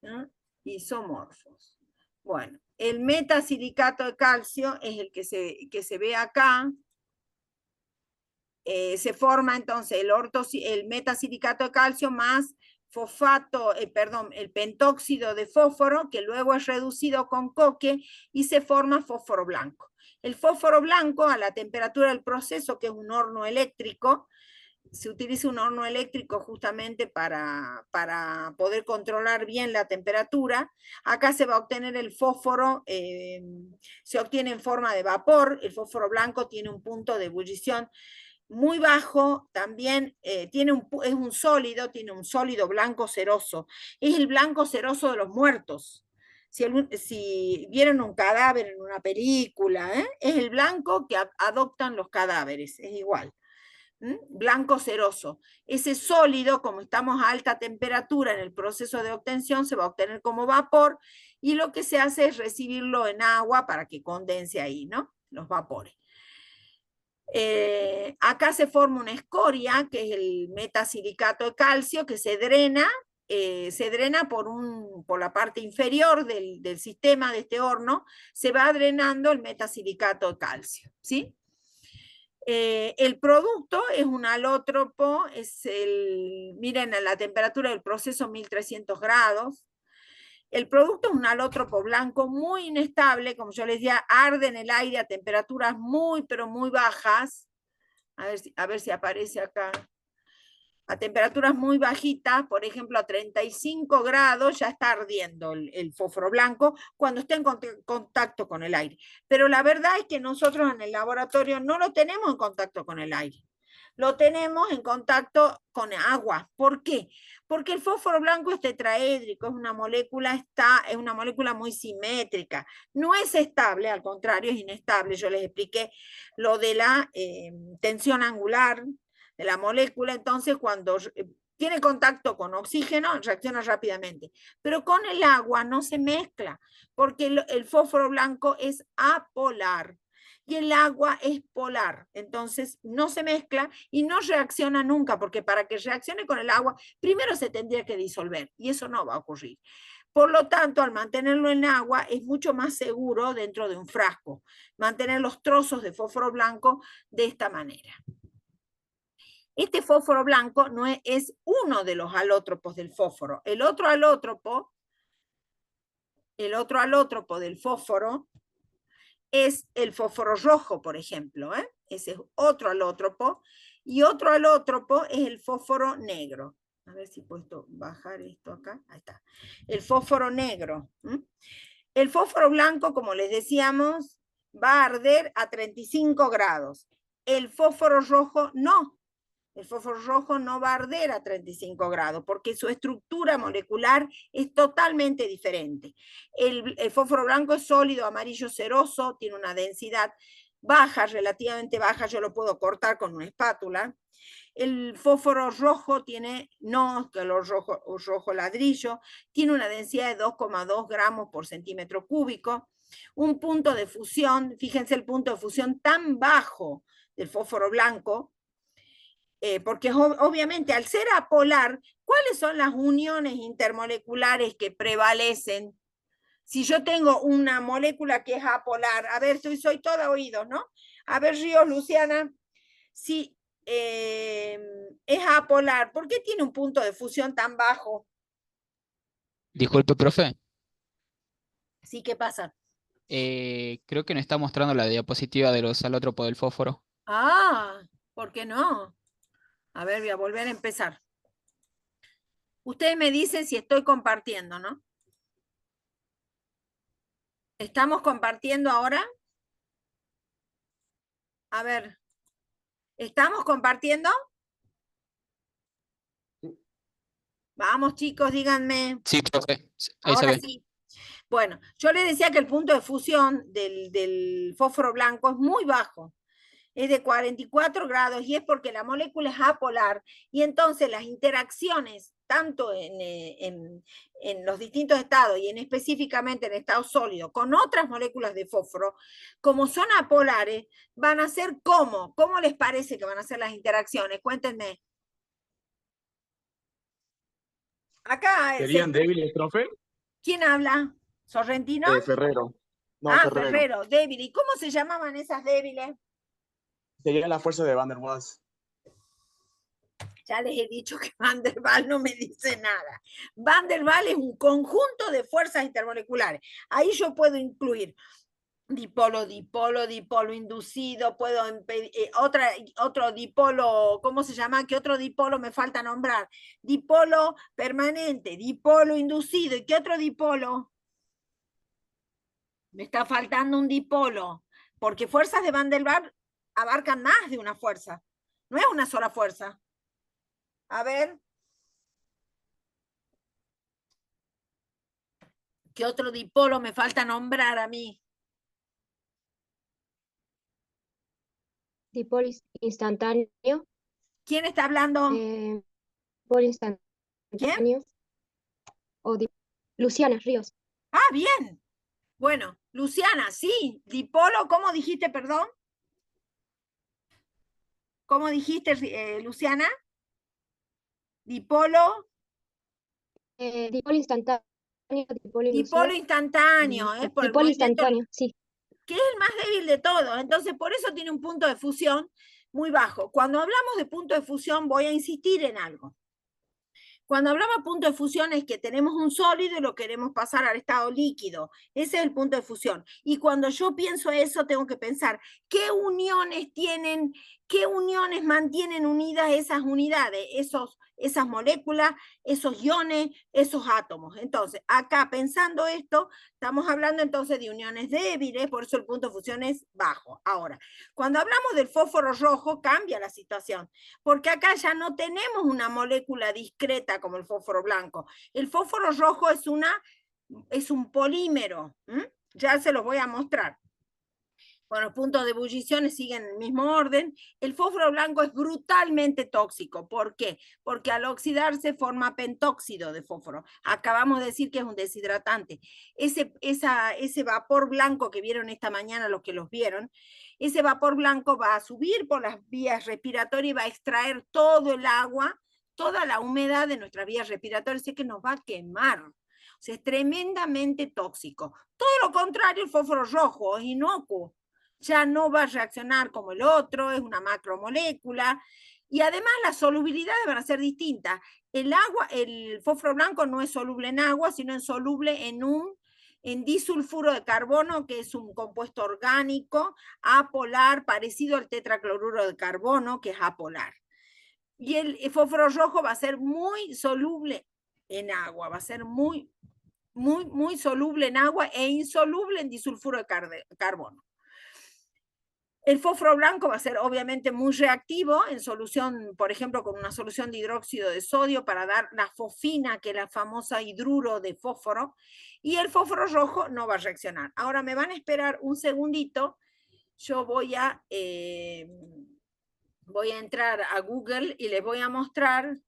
¿Ah? Isomorfos. Bueno, el metasilicato de calcio es el que se ve acá. Se forma entonces el metasilicato de calcio más fosfato, el pentóxido de fósforo, que luego es reducido con coque y se forma fósforo blanco. El fósforo blanco, a la temperatura del proceso, que es un horno eléctrico, se utiliza un horno eléctrico justamente para poder controlar bien la temperatura. Acá se va a obtener el fósforo, se obtiene en forma de vapor. El fósforo blanco tiene un punto de ebullición muy bajo, también es un sólido blanco ceroso. Es el blanco ceroso de los muertos. Si vieron un cadáver en una película, es el blanco que adoptan los cadáveres, es igual. Blanco ceroso. Ese sólido, como estamos a alta temperatura en el proceso de obtención, se va a obtener como vapor, y lo que se hace es recibirlo en agua para que condense ahí, ¿no? Los vapores. Acá se forma una escoria, que es el metasilicato de calcio, que se drena por la parte inferior del sistema de este horno, se va drenando el metasilicato de calcio, ¿sí? El producto es un alótropo, miren, a la temperatura del proceso 1300 grados. El producto es un alótropo blanco muy inestable, como yo les decía, arde en el aire a temperaturas muy, pero muy bajas. A ver si aparece acá. A temperaturas muy bajitas, por ejemplo a 35 grados, ya está ardiendo el fósforo blanco cuando está en contacto con el aire. Pero la verdad es que nosotros en el laboratorio no lo tenemos en contacto con el aire. Lo tenemos en contacto con agua. ¿Por qué? Porque el fósforo blanco es tetraédrico, es una molécula muy simétrica. No es estable, al contrario, es inestable. Yo les expliqué lo de la tensión angular de la molécula. Entonces, cuando tiene contacto con oxígeno, reacciona rápidamente. Pero con el agua no se mezcla, porque el fósforo blanco es apolar y el agua es polar. Entonces, no se mezcla y no reacciona nunca, porque para que reaccione con el agua, primero se tendría que disolver, y eso no va a ocurrir. Por lo tanto, al mantenerlo en agua, es mucho más seguro dentro de un frasco, mantener los trozos de fósforo blanco de esta manera. Este fósforo blanco no es uno de los alótropos del fósforo. El otro alótropo del fósforo es el fósforo rojo, por ejemplo. Ese es otro alótropo. Y otro alótropo es el fósforo negro. A ver si puedo bajar esto acá. Ahí está. El fósforo negro. El fósforo blanco, como les decíamos, va a arder a 35 grados. El fósforo rojo no. El fósforo rojo no va a arder a 35 grados porque su estructura molecular es totalmente diferente. El fósforo blanco es sólido, amarillo ceroso, tiene una densidad baja, relativamente baja, yo lo puedo cortar con una espátula. El fósforo rojo tiene, no color rojo ladrillo, tiene una densidad de 2,2 gramos por centímetro cúbico. Un punto de fusión, fíjense el punto de fusión tan bajo del fósforo blanco, porque obviamente al ser apolar, ¿cuáles son las uniones intermoleculares que prevalecen? Si yo tengo una molécula que es apolar, a ver, soy toda oídos, ¿no? A ver, Ríos, Luciana, si es apolar, ¿por qué tiene un punto de fusión tan bajo? Disculpe, profe. Sí, ¿qué pasa? Creo que no está mostrando la diapositiva de los alótropos del fósforo. Ah, ¿por qué no? A ver, voy a volver a empezar. Ustedes me dicen si estoy compartiendo, ¿no? ¿Estamos compartiendo ahora? A ver, ¿estamos compartiendo? Vamos, chicos, díganme. Sí, profe. Ahí se Ahora ve. sí. Bueno, yo les decía que el punto de fusión del fósforo blanco es muy bajo. Es de 44 grados y es porque la molécula es apolar y entonces las interacciones, tanto en los distintos estados y específicamente en estado sólido, con otras moléculas de fósforo, como son apolares, van a ser ¿cómo? ¿Cómo les parece que van a ser las interacciones? Cuéntenme. Acá, ¿Serían débiles, profe? ¿quién habla? ¿Sorrentino? Ferrero. No, Ah, Ferrero. Ferrero, débil. ¿Y cómo se llamaban esas débiles? Sería la fuerza de Van der Waals. Ya les he dicho que Van der Waals no me dice nada. Van der Waals es un conjunto de fuerzas intermoleculares. Ahí yo puedo incluir dipolo, dipolo, dipolo inducido, puedo otro dipolo, ¿cómo se llama? ¿Qué otro dipolo me falta nombrar? Dipolo permanente, dipolo inducido, ¿y qué otro dipolo? Me está faltando un dipolo, porque fuerzas de Van der Waals abarcan más de una fuerza, no es una sola fuerza. A ver. ¿Qué otro dipolo me falta nombrar a mí? Dipolo instantáneo. ¿Quién está hablando? Dipolo instantáneo. ¿Quién? Luciana Ríos. Ah, bien. Bueno, Luciana, sí. Dipolo, ¿cómo dijiste, perdón? ¿Cómo dijiste, Luciana? Dipolo. Dipolo instantáneo. Dipolo instantáneo, por el dipolo instantáneo, sí. Que es el más débil de todos. Entonces, por eso tiene un punto de fusión muy bajo. Cuando hablamos de punto de fusión, voy a insistir en algo. Cuando hablamos de punto de fusión es que tenemos un sólido y lo queremos pasar al estado líquido. Ese es el punto de fusión. Y cuando yo pienso eso, tengo que pensar qué uniones tienen, qué uniones mantienen unidas esas unidades, esas moléculas, esos iones, esos átomos. Entonces, acá pensando esto, estamos hablando entonces de uniones débiles, por eso el punto de fusión es bajo. Ahora, cuando hablamos del fósforo rojo, cambia la situación, porque acá ya no tenemos una molécula discreta como el fósforo blanco. El fósforo rojo es un polímero. Ya se los voy a mostrar. Bueno, los puntos de ebullición siguen el mismo orden. El fósforo blanco es brutalmente tóxico. ¿Por qué? Porque al oxidarse forma pentóxido de fósforo. Acabamos de decir que es un deshidratante. Ese vapor blanco que vieron esta mañana, los que los vieron, ese vapor blanco va a subir por las vías respiratorias y va a extraer todo el agua, toda la humedad de nuestras vías respiratorias, así que nos va a quemar. O sea, es tremendamente tóxico. Todo lo contrario, el fósforo rojo es inocuo. Ya no va a reaccionar como el otro, es una macromolécula, y además las solubilidades van a ser distintas. El fósforo blanco no es soluble en agua, sino es soluble en disulfuro de carbono, que es un compuesto orgánico apolar, parecido al tetracloruro de carbono, que es apolar. Y el fósforo rojo va a ser muy soluble en agua, va a ser muy soluble en agua e insoluble en disulfuro de carbono. El fósforo blanco va a ser obviamente muy reactivo en solución, por ejemplo, con una solución de hidróxido de sodio para dar la fosfina, que es la famosa hidruro de fósforo, y el fósforo rojo no va a reaccionar. Ahora me van a esperar un segundito yo voy a entrar a Google y les voy a mostrar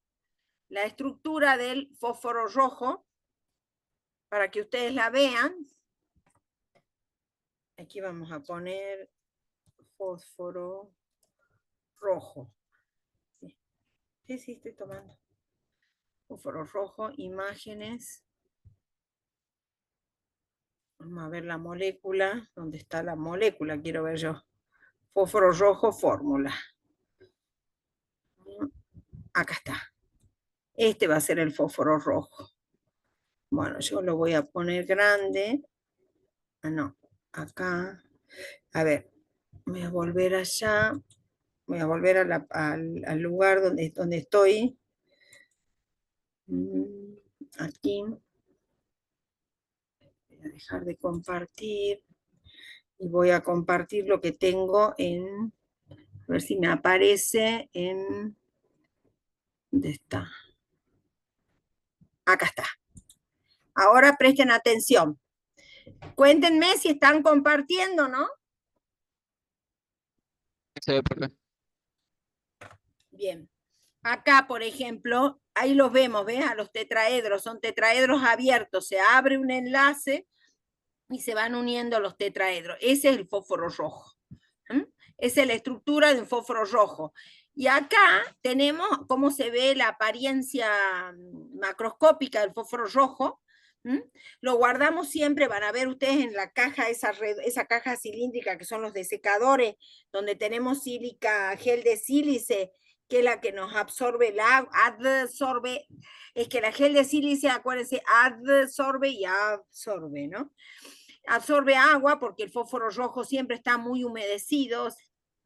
la estructura del fósforo rojo para que ustedes la vean. Aquí vamos a poner fósforo rojo. Sí, sí, estoy tomando. Fósforo rojo, imágenes. Vamos a ver la molécula. ¿Dónde está la molécula? Quiero ver yo. Fósforo rojo, fórmula. Acá está. Este va a ser el fósforo rojo. Bueno, yo lo voy a poner grande. Ah, no, acá. A ver, voy a volver allá. Voy a volver al lugar donde estoy. Aquí. Voy a dejar de compartir. Y voy a compartir lo que tengo en... A ver si me aparece en... ¿Dónde está? Acá está. Ahora presten atención. Cuéntenme si están compartiendo, ¿no? Se ve por acá. Bien. Acá, por ejemplo, ahí los vemos, ¿ves? A los tetraedros, son tetraedros abiertos, se abre un enlace y se van uniendo los tetraedros. Ese es el fósforo rojo. Esa es la estructura de un fósforo rojo. Y acá tenemos cómo se ve la apariencia macroscópica del fósforo rojo. Lo guardamos siempre, van a ver ustedes en la caja, esa caja cilíndrica que son los desecadores, donde tenemos sílica, gel de sílice, que es la que nos absorbe el agua, adsorbe, es que la gel de sílice, acuérdense, adsorbe y absorbe, ¿no? Absorbe agua porque el fósforo rojo siempre está muy humedecido,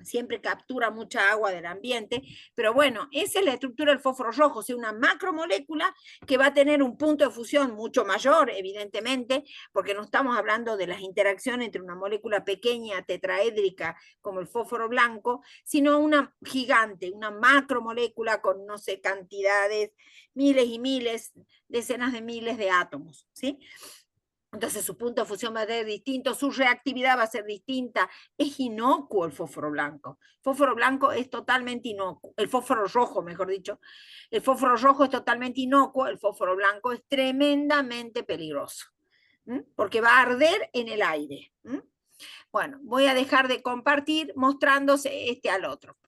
siempre captura mucha agua del ambiente, pero bueno, esa es la estructura del fósforo rojo, o sea, una macromolécula que va a tener un punto de fusión mucho mayor, evidentemente, porque no estamos hablando de las interacciones entre una molécula pequeña, tetraédrica, como el fósforo blanco, sino una gigante, una macromolécula con, no sé, cantidades, miles y miles, decenas de miles de átomos, ¿sí? Entonces su punto de fusión va a ser distinto, su reactividad va a ser distinta. Es inocuo el fósforo blanco. El fósforo blanco es totalmente inocuo. El fósforo rojo, mejor dicho. El fósforo rojo es totalmente inocuo, el fósforo blanco es tremendamente peligroso, porque va a arder en el aire. Bueno, voy a dejar de compartir mostrándose este al otro.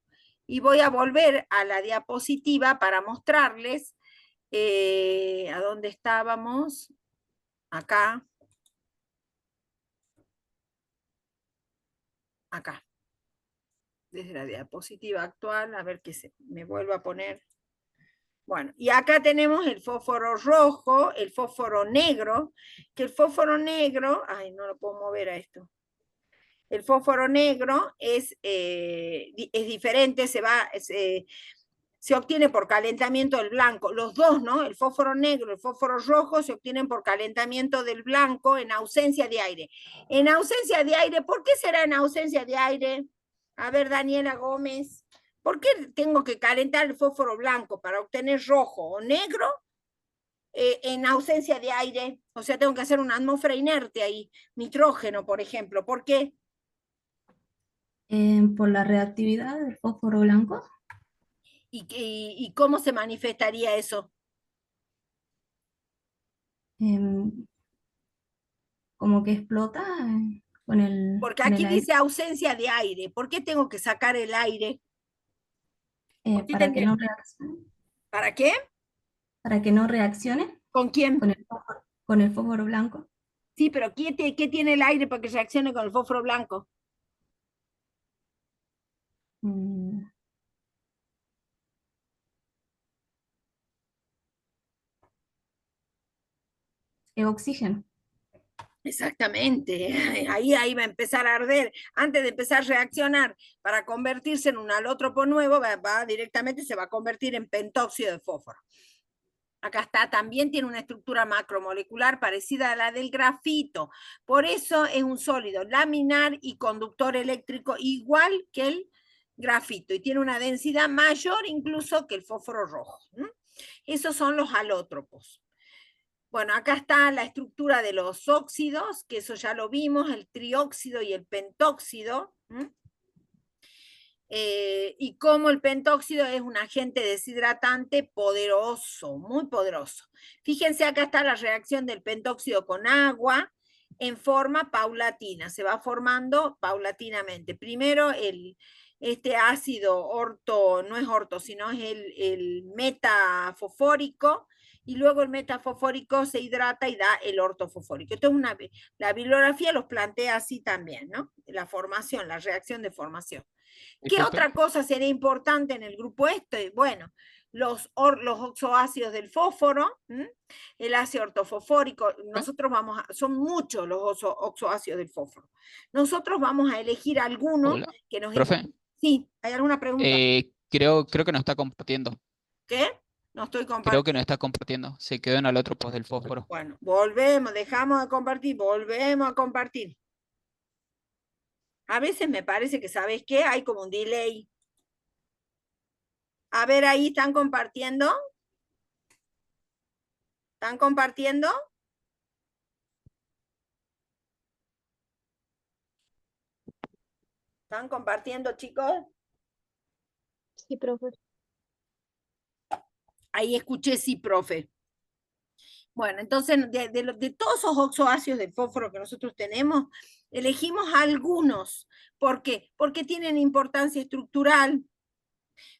Y voy a volver a la diapositiva para mostrarles a dónde estábamos. Acá. Acá, desde la diapositiva actual, a ver que me vuelva a poner. Bueno, y acá tenemos el fósforo rojo, el fósforo negro, que el fósforo negro, ay, no lo puedo mover a esto. El fósforo negro es diferente, se obtiene por calentamiento del blanco. Los dos, ¿no? El fósforo negro y el fósforo rojo se obtienen por calentamiento del blanco en ausencia de aire. En ausencia de aire, ¿por qué será en ausencia de aire? A ver, Daniela Gómez, ¿por qué tengo que calentar el fósforo blanco para obtener rojo o negro en ausencia de aire? O sea, tengo que hacer una atmósfera inerte ahí, nitrógeno, por ejemplo. ¿Por qué? Por la reactividad del fósforo blanco. ¿Y cómo se manifestaría eso? Como que explota con el... Porque con aquí el aire. dice ausencia de aire. ¿Por qué tengo que sacar el aire? Para que no reaccione. ¿Para qué? Para que no reaccione ¿Con quién? con el fósforo blanco. Sí, pero ¿qué tiene el aire para que reaccione con el fósforo blanco? Oxígeno. Exactamente, ahí va a empezar a arder. Antes de empezar a reaccionar para convertirse en un alótropo nuevo, directamente se va a convertir en pentóxido de fósforo. Acá está, también tiene una estructura macromolecular parecida a la del grafito. Por eso es un sólido laminar y conductor eléctrico igual que el grafito. Y tiene una densidad mayor incluso que el fósforo rojo. Esos son los alótropos. Bueno, acá está la estructura de los óxidos, que eso ya lo vimos, el trióxido y el pentóxido. ¿Mm? Y cómo el pentóxido es un agente deshidratante poderoso, muy poderoso. Fíjense, acá está la reacción del pentóxido con agua en forma paulatina, se va formando paulatinamente. Primero este ácido orto, no es orto, sino es el metafosfórico, y luego el metafosfórico se hidrata y da el ortofosfórico. Esto es la bibliografía los plantea así también, ¿no? La formación, la reacción de formación. ¿Qué Disculpe. otra cosa sería importante en el grupo este? Bueno, los oxoácidos del fósforo, el ácido ortofosfórico, nosotros son muchos los oxoácidos del fósforo. Nosotros vamos a elegir algunos Hola. que nos... Profe, Sí, ¿hay alguna pregunta? creo que no está compartiendo. ¿Qué? No estoy Creo compartiendo. que no está compartiendo. Se quedó en el otro post del fósforo. Bueno, volvemos, dejamos de compartir, volvemos a compartir. A veces me parece que, ¿sabes qué? Hay como un delay. A ver, ahí están compartiendo. ¿Están compartiendo? ¿Están compartiendo, chicos? Sí, profe. Ahí escuché sí, profe. Bueno, entonces, de todos esos oxoácidos de fósforo que nosotros tenemos, elegimos algunos. ¿Por qué? Porque tienen importancia estructural,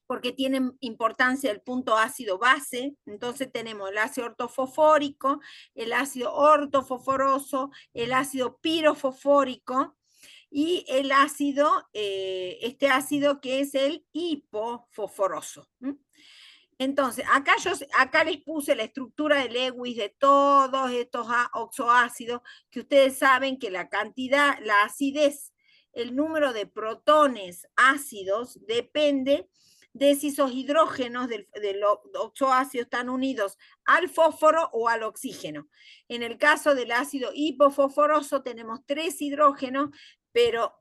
porque tienen importancia el punto ácido base. Entonces tenemos el ácido ortofosfórico, el ácido ortofosforoso, el ácido pirofosfórico y el ácido, este ácido que es el hipofosforoso. Entonces, acá les puse la estructura de Lewis de todos estos oxoácidos, que ustedes saben que la cantidad, la acidez, el número de protones ácidos depende de si esos hidrógenos del oxoácido están unidos al fósforo o al oxígeno. En el caso del ácido hipofosforoso tenemos 3 hidrógenos, pero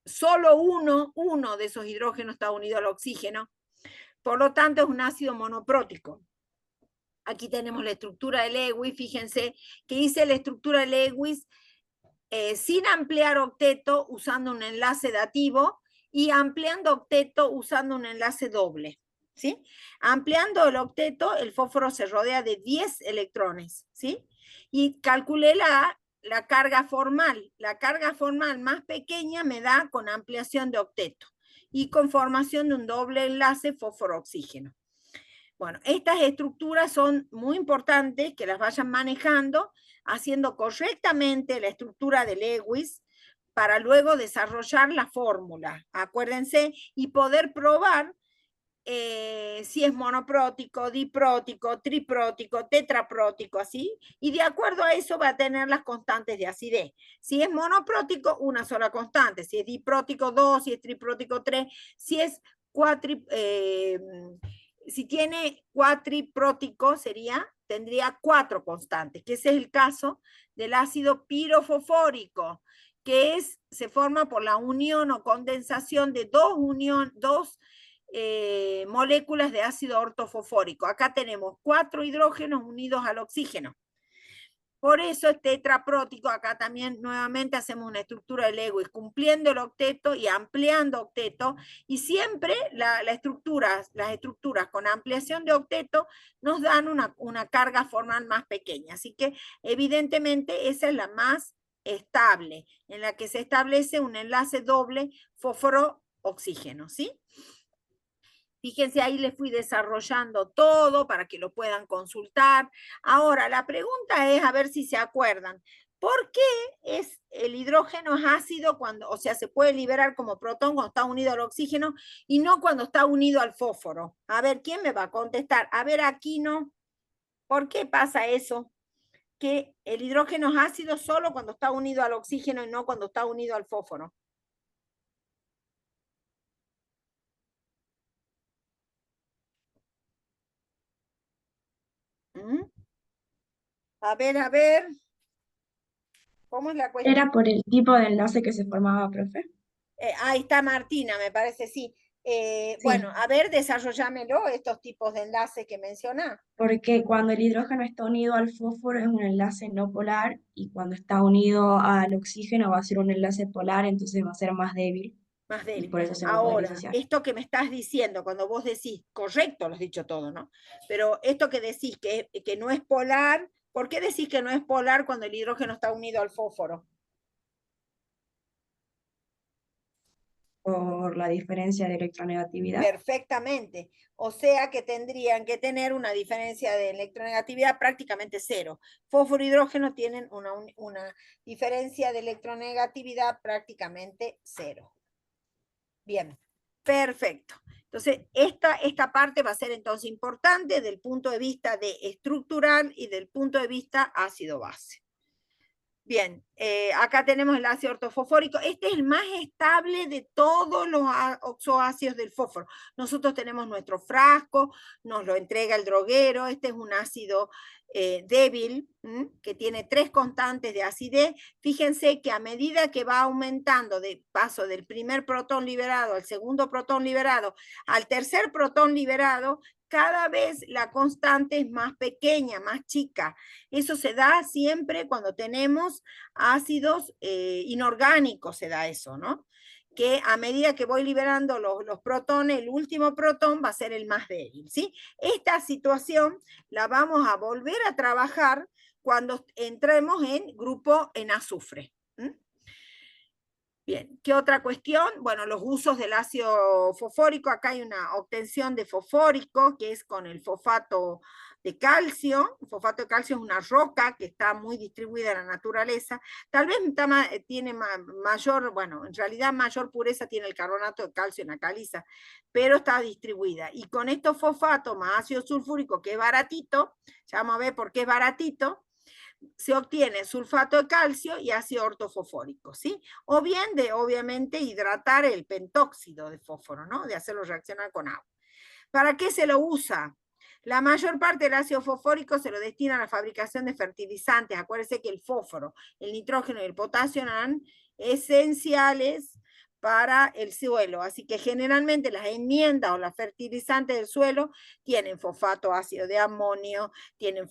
solo uno de esos hidrógenos está unido al oxígeno. Por lo tanto, es un ácido monoprótico. Aquí tenemos la estructura de Lewis. Fíjense que hice la estructura de Lewis sin ampliar octeto usando un enlace dativo y ampliando octeto usando un enlace doble. ¿Sí? Ampliando el octeto, el fósforo se rodea de 10 electrones. ¿Sí? Y calculé la carga formal. La carga formal más pequeña me da con ampliación de octeto y con formación de un doble enlace fósforo-oxígeno. Bueno, estas estructuras son muy importantes que las vayan manejando, haciendo correctamente la estructura de Lewis para luego desarrollar la fórmula, acuérdense, y poder probar si es monoprótico, diprótico, triprótico, tetraprótico, así, y de acuerdo a eso va a tener las constantes de acidez. Si es monoprótico, una sola constante, si es diprótico, 2, si es triprótico, 3, si es si tiene cuatriprótico tendría 4 constantes, que ese es el caso del ácido pirofosfórico, que se forma por la unión o condensación de dos moléculas de ácido ortofosfórico. Acá tenemos 4 hidrógenos unidos al oxígeno. Por eso es tetraprótico. Acá también nuevamente hacemos una estructura de Lewis, cumpliendo el octeto y ampliando octeto. Y siempre las estructuras con ampliación de octeto nos dan una carga formal más pequeña. Así que evidentemente esa es la más estable, en la que se establece un enlace doble fósforo-oxígeno, ¿sí? Fíjense, ahí les fui desarrollando todo para que lo puedan consultar. Ahora, la pregunta es, a ver si se acuerdan, ¿por qué el hidrógeno es ácido cuando, o sea, se puede liberar como protón cuando está unido al oxígeno y no cuando está unido al fósforo? A ver, ¿quién me va a contestar? A ver, aquí no. ¿Por qué pasa eso? Que el hidrógeno es ácido solo cuando está unido al oxígeno y no cuando está unido al fósforo. A ver. ¿Cómo es la cuestión? Era por el tipo de enlace que se formaba, profe. Ahí está Martina, me parece, sí. Sí. Bueno, a ver, desarrollámelo, estos tipos de enlaces que menciona. Porque cuando el hidrógeno está unido al fósforo es un enlace no polar y cuando está unido al oxígeno va a ser un enlace polar, entonces va a ser más débil. Más y débil. por eso se va a poder Ahora, disociar. esto que me estás diciendo, cuando vos decís, correcto, lo has dicho todo, ¿no? Pero esto que decís que no es polar, ¿por qué decís que no es polar cuando el hidrógeno está unido al fósforo? Por la diferencia de electronegatividad. Perfectamente. O sea que tendrían que tener una diferencia de electronegatividad prácticamente cero. Fósforo y hidrógeno tienen una diferencia de electronegatividad prácticamente cero. Bien, perfecto. Entonces, esta parte va a ser entonces importante desde el punto de vista de estructural y del punto de vista ácido-base. Bien, acá tenemos el ácido ortofosfórico. Este es el más estable de todos los oxoácidos del fósforo. Nosotros tenemos nuestro frasco, nos lo entrega el droguero. Este es un ácido débil, que tiene 3 constantes de acidez. Fíjense que a medida que va aumentando de paso del primer protón liberado al segundo protón liberado, al tercer protón liberado, cada vez la constante es más pequeña, más chica. Eso se da siempre cuando tenemos ácidos inorgánicos, se da eso, ¿no? Que a medida que voy liberando los protones, el último protón va a ser el más débil, ¿sí? Esta situación la vamos a volver a trabajar cuando entremos en grupo en azufre. Bien, ¿qué otra cuestión? Bueno, los usos del ácido fosfórico. Acá hay una obtención de fosfórico, que es con el fosfato de calcio. El fosfato de calcio es una roca que está muy distribuida en la naturaleza. Tal vez tiene mayor, bueno, en realidad mayor pureza tiene el carbonato de calcio en la caliza, pero está distribuida. Y con estos fosfatos más ácido sulfúrico, que es baratito, ya vamos a ver por qué es baratito, se obtiene sulfato de calcio y ácido ortofosfórico, ¿sí? O bien de, obviamente, hidratar el pentóxido de fósforo, ¿no? De hacerlo reaccionar con agua. ¿Para qué se lo usa? La mayor parte del ácido fosfórico se lo destina a la fabricación de fertilizantes. Acuérdense que el fósforo, el nitrógeno y el potasio eran esenciales para el suelo. Así que generalmente las enmiendas o las fertilizantes del suelo tienen fosfato ácido de amonio, tienen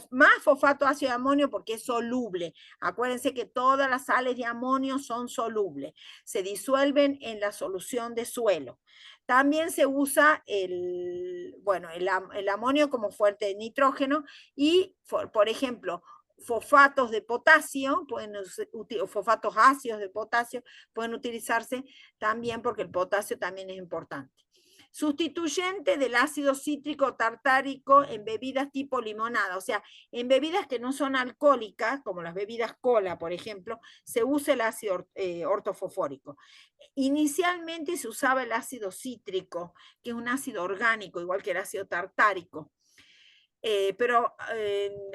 más fosfato ácido de amonio porque es soluble. Acuérdense que todas las sales de amonio son solubles, se disuelven en la solución de suelo. También se usa el amonio como fuente de nitrógeno y, por ejemplo, fosfatos de potasio, fosfatos ácidos de potasio pueden utilizarse también porque el potasio también es importante. Sustituyente del ácido cítrico tartárico en bebidas tipo limonada, o sea, en bebidas que no son alcohólicas, como las bebidas cola, por ejemplo, se usa el ácido ortofosfórico. Inicialmente se usaba el ácido cítrico, que es un ácido orgánico, igual que el ácido tartárico. Pero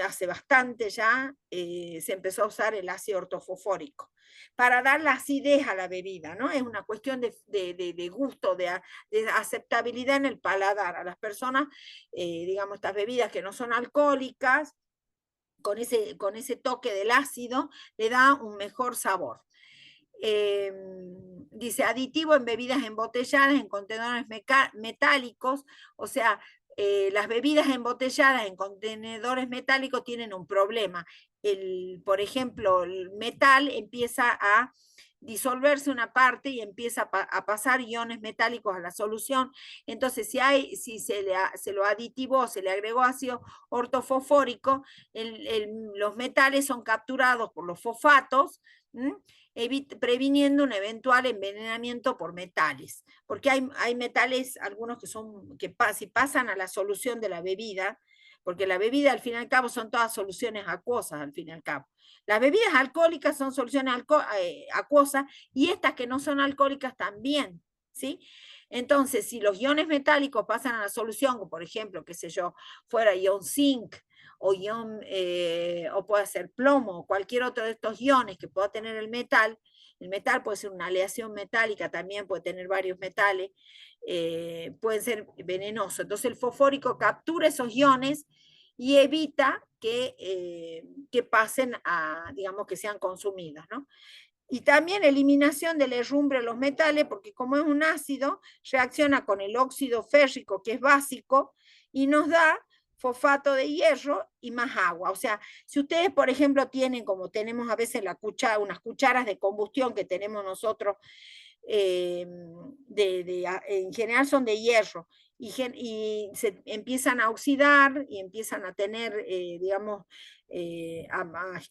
hace bastante ya se empezó a usar el ácido ortofosfórico para dar la acidez a la bebida, ¿no? Es una cuestión de gusto, de aceptabilidad en el paladar. A las personas, digamos, estas bebidas que no son alcohólicas, con ese toque del ácido, le da un mejor sabor. Dice, aditivo en bebidas embotelladas en contenedores metálicos, o sea, las bebidas embotelladas en contenedores metálicos tienen un problema. Por ejemplo, el metal empieza a disolverse una parte y empieza a pasar iones metálicos a la solución. Entonces, si se lo aditivó, se le agregó ácido ortofosfórico, los metales son capturados por los fosfatos, previniendo un eventual envenenamiento por metales, porque hay metales, algunos que si pasan a la solución de la bebida, porque la bebida al fin y al cabo son todas soluciones acuosas al fin y al cabo. Las bebidas alcohólicas son soluciones acuosas y estas que no son alcohólicas también, ¿sí? Entonces, si los iones metálicos pasan a la solución, como por ejemplo, qué sé yo, fuera ion zinc, o puede ser plomo, o cualquier otro de estos iones que pueda tener el metal puede ser una aleación metálica, también puede tener varios metales, pueden ser venenosos. Entonces el fosfórico captura esos iones y evita que pasen a, digamos, que sean consumidas, ¿no? Y también eliminación del herrumbre de los metales, porque como es un ácido, reacciona con el óxido férrico, que es básico, y nos da fosfato de hierro y más agua. O sea, si ustedes, por ejemplo, tienen, como tenemos a veces unas cucharas de combustión que tenemos nosotros en general son de hierro, y se empiezan a oxidar y empiezan a tener, digamos,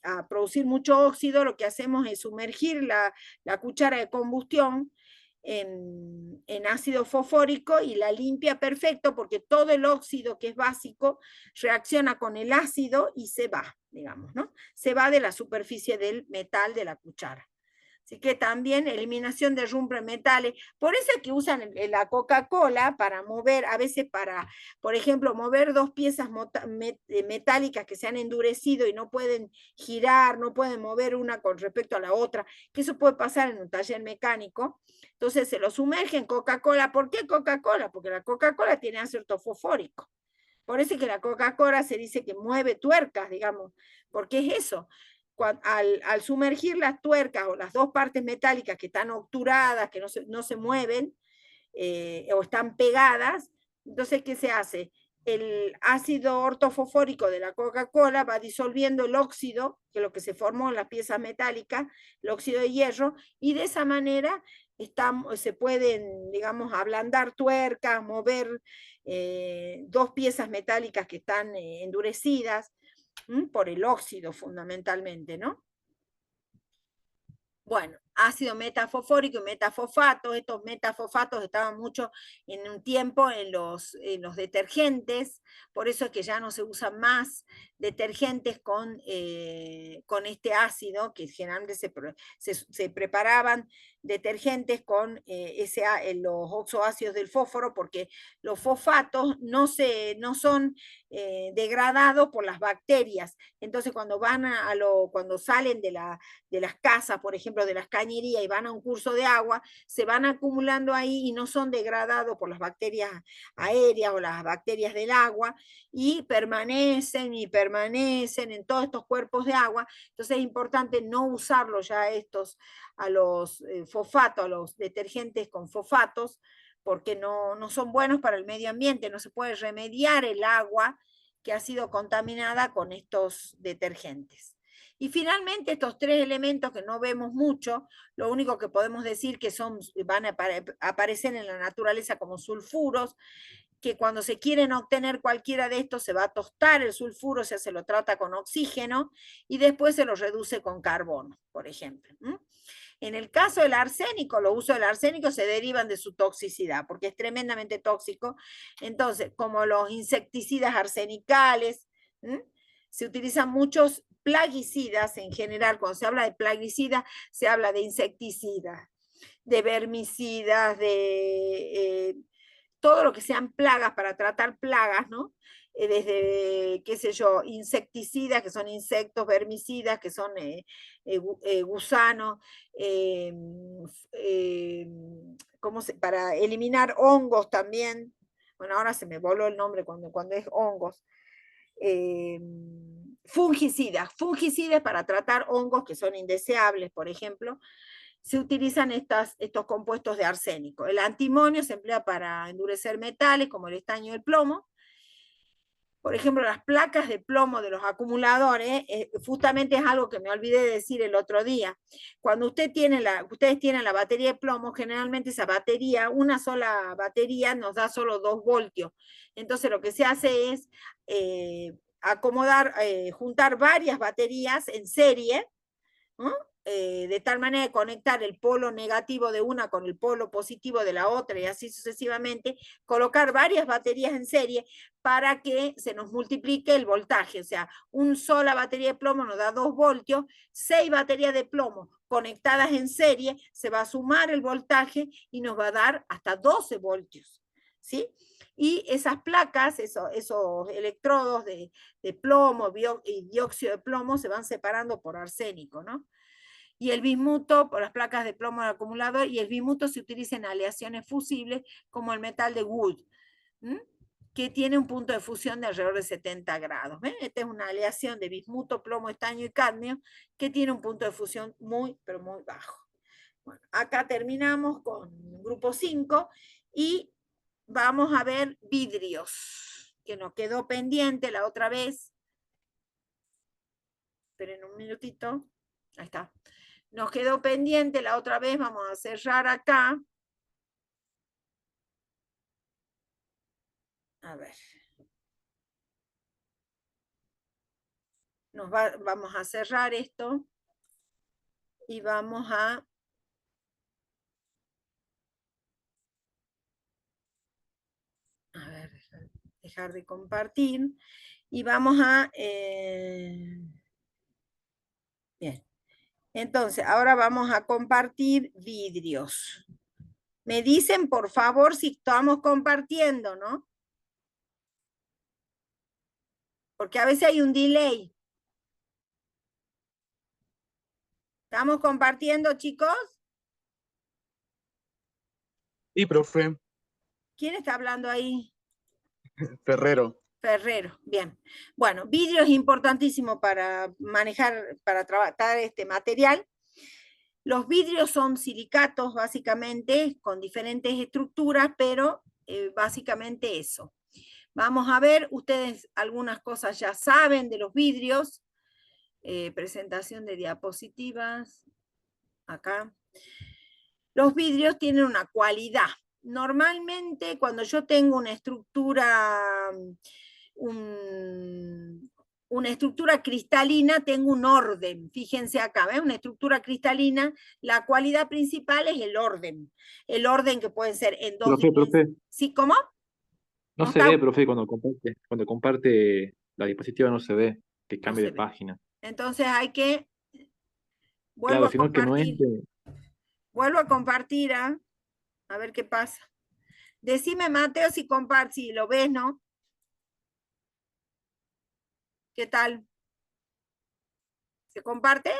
a producir mucho óxido. Lo que hacemos es sumergir la cuchara de combustión en ácido fosfórico y la limpia perfecto, porque todo el óxido que es básico reacciona con el ácido y se va, digamos, ¿no? Se va de la superficie del metal de la cuchara. Así que también eliminación de rumbre metales. Por eso es que usan la Coca-Cola para mover, a veces para, por ejemplo, mover dos piezas metálicas que se han endurecido y no pueden girar, no pueden mover una con respecto a la otra, que eso puede pasar en un taller mecánico. Entonces se lo sumerge en Coca-Cola. ¿Por qué Coca-Cola? Porque la Coca-Cola tiene ácido fosfórico. Por eso es que la Coca-Cola se dice que mueve tuercas, digamos, porque es eso. Al sumergir las tuercas o las dos partes metálicas que están obturadas, que no se mueven, o están pegadas, entonces, ¿qué se hace? El ácido ortofosfórico de la Coca-Cola va disolviendo el óxido, que es lo que se formó en las piezas metálicas, el óxido de hierro, y de esa manera se pueden, digamos, ablandar tuercas, mover dos piezas metálicas que están endurecidas, por el óxido fundamentalmente, ¿no? Bueno, ácido metafosfórico y metafosfato. Estos metafosfatos estaban mucho en un tiempo en los detergentes, por eso es que ya no se usan más detergentes con este ácido, que generalmente se preparaban detergentes con los oxoácidos del fósforo, porque los fosfatos no son degradados por las bacterias. Entonces, cuando cuando salen de las casas, por ejemplo, de las cañerías, y van a un curso de agua, se van acumulando ahí y no son degradados por las bacterias aéreas o las bacterias del agua, y permanecen en todos estos cuerpos de agua. Entonces es importante no usarlos ya a los fosfatos, a los detergentes con fosfatos, porque no son buenos para el medio ambiente. No se puede remediar el agua que ha sido contaminada con estos detergentes. Y finalmente estos tres elementos que no vemos mucho, lo único que podemos decir que van a aparecer en la naturaleza como sulfuros, que cuando se quieren obtener cualquiera de estos se va a tostar el sulfuro, o sea, se lo trata con oxígeno y después se lo reduce con carbono, por ejemplo. En el caso del arsénico, los usos del arsénico se derivan de su toxicidad, porque es tremendamente tóxico. Entonces, como los insecticidas arsenicales, se utilizan muchos plaguicidas en general. Cuando se habla de plaguicidas, se habla de insecticidas, de vermicidas, de todo lo que sean plagas para tratar plagas, ¿no? Desde, qué sé yo, insecticidas, que son insectos, vermicidas, que son gusanos, para eliminar hongos también. Bueno, ahora se me voló el nombre cuando es hongos. Fungicidas para tratar hongos que son indeseables, por ejemplo. Se utilizan estos compuestos de arsénico. El antimonio se emplea para endurecer metales, como el estaño y el plomo. Por ejemplo, las placas de plomo de los acumuladores, justamente es algo que me olvidé de decir el otro día. Cuando ustedes tienen la batería de plomo, generalmente esa batería, una sola batería nos da solo 2 voltios. Entonces lo que se hace es juntar varias baterías en serie, ¿no? De tal manera de conectar el polo negativo de una con el polo positivo de la otra y así sucesivamente, colocar varias baterías en serie para que se nos multiplique el voltaje. O sea, una sola batería de plomo nos da 2 voltios, 6 baterías de plomo conectadas en serie, se va a sumar el voltaje y nos va a dar hasta 12 voltios, ¿sí? Y esas placas, esos electrodos de plomo y dióxido de plomo se van separando por arsénico, ¿no? Y el bismuto, por las placas de plomo del acumulador, y el bismuto se utiliza en aleaciones fusibles como el metal de Wood, que tiene un punto de fusión de alrededor de 70 grados. ¿Ven? Esta es una aleación de bismuto, plomo, estaño y cadmio que tiene un punto de fusión muy, pero muy bajo. Bueno, acá terminamos con grupo 5 y vamos a ver vidrios, que nos quedó pendiente la otra vez. Esperen un minutito. Ahí está. Nos quedó pendiente la otra vez, vamos a cerrar acá. A ver. Vamos a cerrar esto y vamos a ver, dejar de compartir y vamos a bien. Entonces, ahora vamos a compartir vidrios. Me dicen, por favor, si estamos compartiendo, ¿no? Porque a veces hay un delay. ¿Estamos compartiendo, chicos? Sí, profe. ¿Quién está hablando ahí? Ferrero. Ferrero, bien. Bueno, vidrio es importantísimo para manejar, para tratar este material. Los vidrios son silicatos, básicamente, con diferentes estructuras, pero básicamente eso. Vamos a ver, ustedes algunas cosas ya saben de los vidrios. Presentación de diapositivas. Acá. Los vidrios tienen una cualidad. Normalmente, cuando yo tengo una estructura, una estructura cristalina, tengo un orden. Fíjense acá, ¿ven? Una estructura cristalina, la cualidad principal es el orden. El orden que puede ser en dos dimensiones. Profe, ¿Sí? ¿Cómo? no No se está- ve, profe, cuando comparte la diapositiva no se ve, que no cambie se de ve. página. Entonces hay que... Vuelvo Claro, a sino que no compartir. entre. Vuelvo a compartir, ¿ah? A ver qué pasa. Decime, Mateo, si lo ves, ¿no? ¿Qué tal? ¿Se comparte?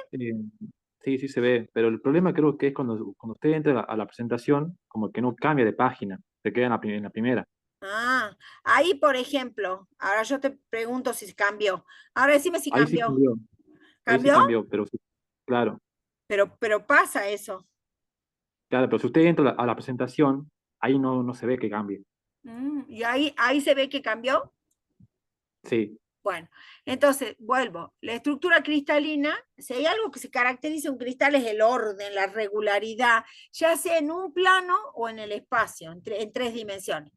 Sí, sí se ve, pero el problema creo que es cuando usted entra a la presentación, como que no cambia de página, se queda en la primera. Ah, ahí, por ejemplo, ahora yo te pregunto si cambió. Ahora decime si Ahí sí cambió. cambió, ahí sí ¿Cambió? cambió, pero sí, claro, Pero pasa eso. claro, pero si usted entra a la presentación, ahí no se ve que cambie. Y ahí se ve que cambió. Sí, Bueno, entonces, vuelvo. La estructura cristalina, si hay algo que se caracteriza un cristal es el orden, la regularidad, ya sea en un plano o en el espacio, en tres dimensiones.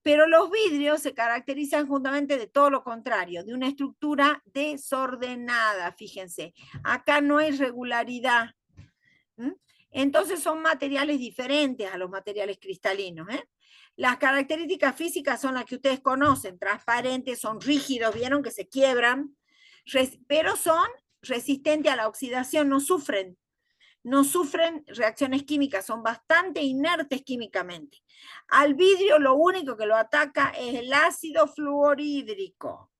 Pero los vidrios se caracterizan justamente de todo lo contrario, de una estructura desordenada, fíjense. Acá no hay regularidad. Entonces son materiales diferentes a los materiales cristalinos. Las características físicas son las que ustedes conocen, transparentes, son rígidos, vieron que se quiebran, pero son resistentes a la oxidación, no sufren reacciones químicas, son bastante inertes químicamente. Al vidrio lo único que lo ataca es el ácido fluorhídrico.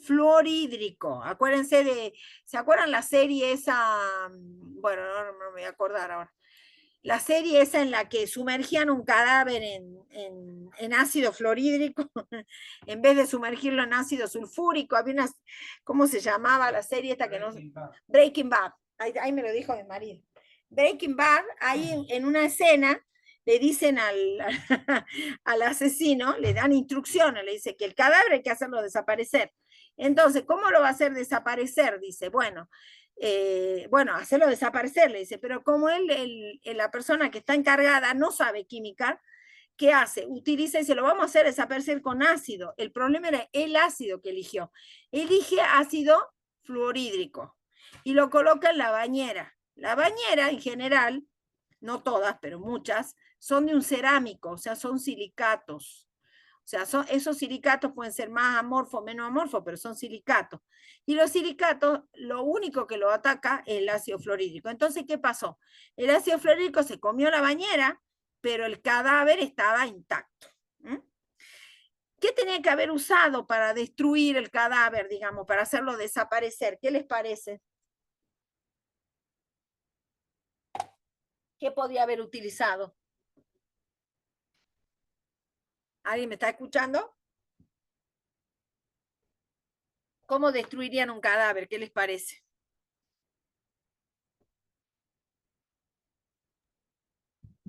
Fluorhídrico, acuérdense ¿se acuerdan la serie esa? Bueno, no me voy a acordar ahora. La serie esa en la que sumergían un cadáver en ácido fluorhídrico, en vez de sumergirlo en ácido sulfúrico, había una, ¿cómo se llamaba la serie esta que no? Breaking Bad, ahí me lo dijo mi marido. Breaking Bad, ahí en una escena, le dicen al asesino, le dan instrucciones, le dice que el cadáver hay que hacerlo desaparecer. Entonces, ¿cómo lo va a hacer desaparecer? Dice, bueno, hacerlo desaparecer, le dice, pero como la persona que está encargada no sabe química, ¿qué hace? Utiliza y dice, lo vamos a hacer desaparecer con ácido. El problema era el ácido que eligió. Elige ácido fluorhídrico y lo coloca en la bañera. La bañera, en general, no todas, pero muchas, son de un cerámico, o sea, son silicatos. O sea, esos silicatos pueden ser más amorfos, menos amorfos, pero son silicatos. Y los silicatos, lo único que lo ataca es el ácido fluorhídrico. Entonces, ¿qué pasó? El ácido fluorhídrico se comió la bañera, pero el cadáver estaba intacto. ¿Qué tenía que haber usado para destruir el cadáver, digamos, para hacerlo desaparecer? ¿Qué les parece? ¿Qué podría haber utilizado? ¿Alguien me está escuchando? ¿Cómo destruirían un cadáver? ¿Qué les parece?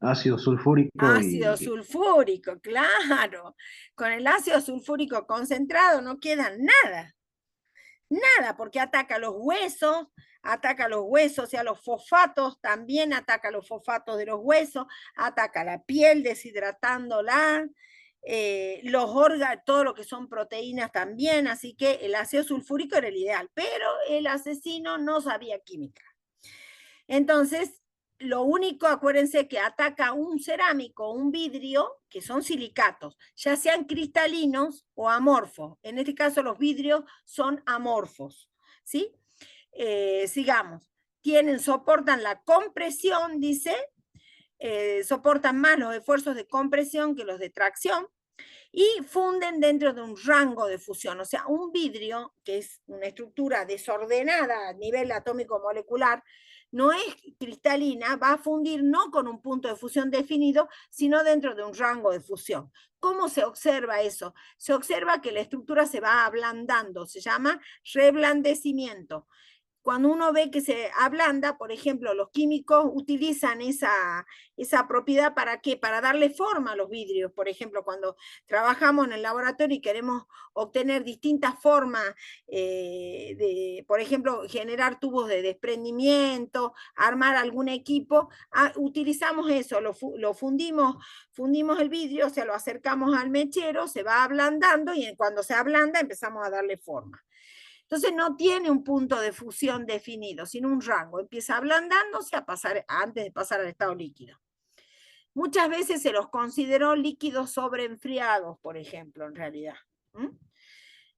Ácido sulfúrico Ácido sulfúrico, claro. Con el ácido sulfúrico concentrado no queda nada. Nada, porque ataca los huesos, ataca los huesos, o sea, los fosfatos, también ataca los fosfatos de los huesos, ataca la piel deshidratándola, los órganos, todo lo que son proteínas también, así que el ácido sulfúrico era el ideal, pero el asesino no sabía química. Entonces, lo único, acuérdense que ataca un cerámico, un vidrio, que son silicatos, ya sean cristalinos o amorfos. En este caso los vidrios son amorfos, ¿sí? Sigamos. Soportan la compresión, dice, soportan más los esfuerzos de compresión que los de tracción, y funden dentro de un rango de fusión. O sea, un vidrio, que es una estructura desordenada a nivel atómico molecular, no es cristalina, va a fundir no con un punto de fusión definido, sino dentro de un rango de fusión. ¿Cómo se observa eso? Se observa que la estructura se va ablandando, se llama reblandecimiento. Cuando uno ve que se ablanda, por ejemplo, los químicos utilizan esa propiedad ¿para qué? Para darle forma a los vidrios. Por ejemplo, cuando trabajamos en el laboratorio y queremos obtener distintas formas, por ejemplo, generar tubos de desprendimiento, armar algún equipo, utilizamos eso, lo fundimos el vidrio, o sea, lo acercamos al mechero, se va ablandando y cuando se ablanda empezamos a darle forma. Entonces no tiene un punto de fusión definido, sino un rango. Empieza ablandándose antes de pasar al estado líquido. Muchas veces se los consideró líquidos sobreenfriados, por ejemplo, en realidad.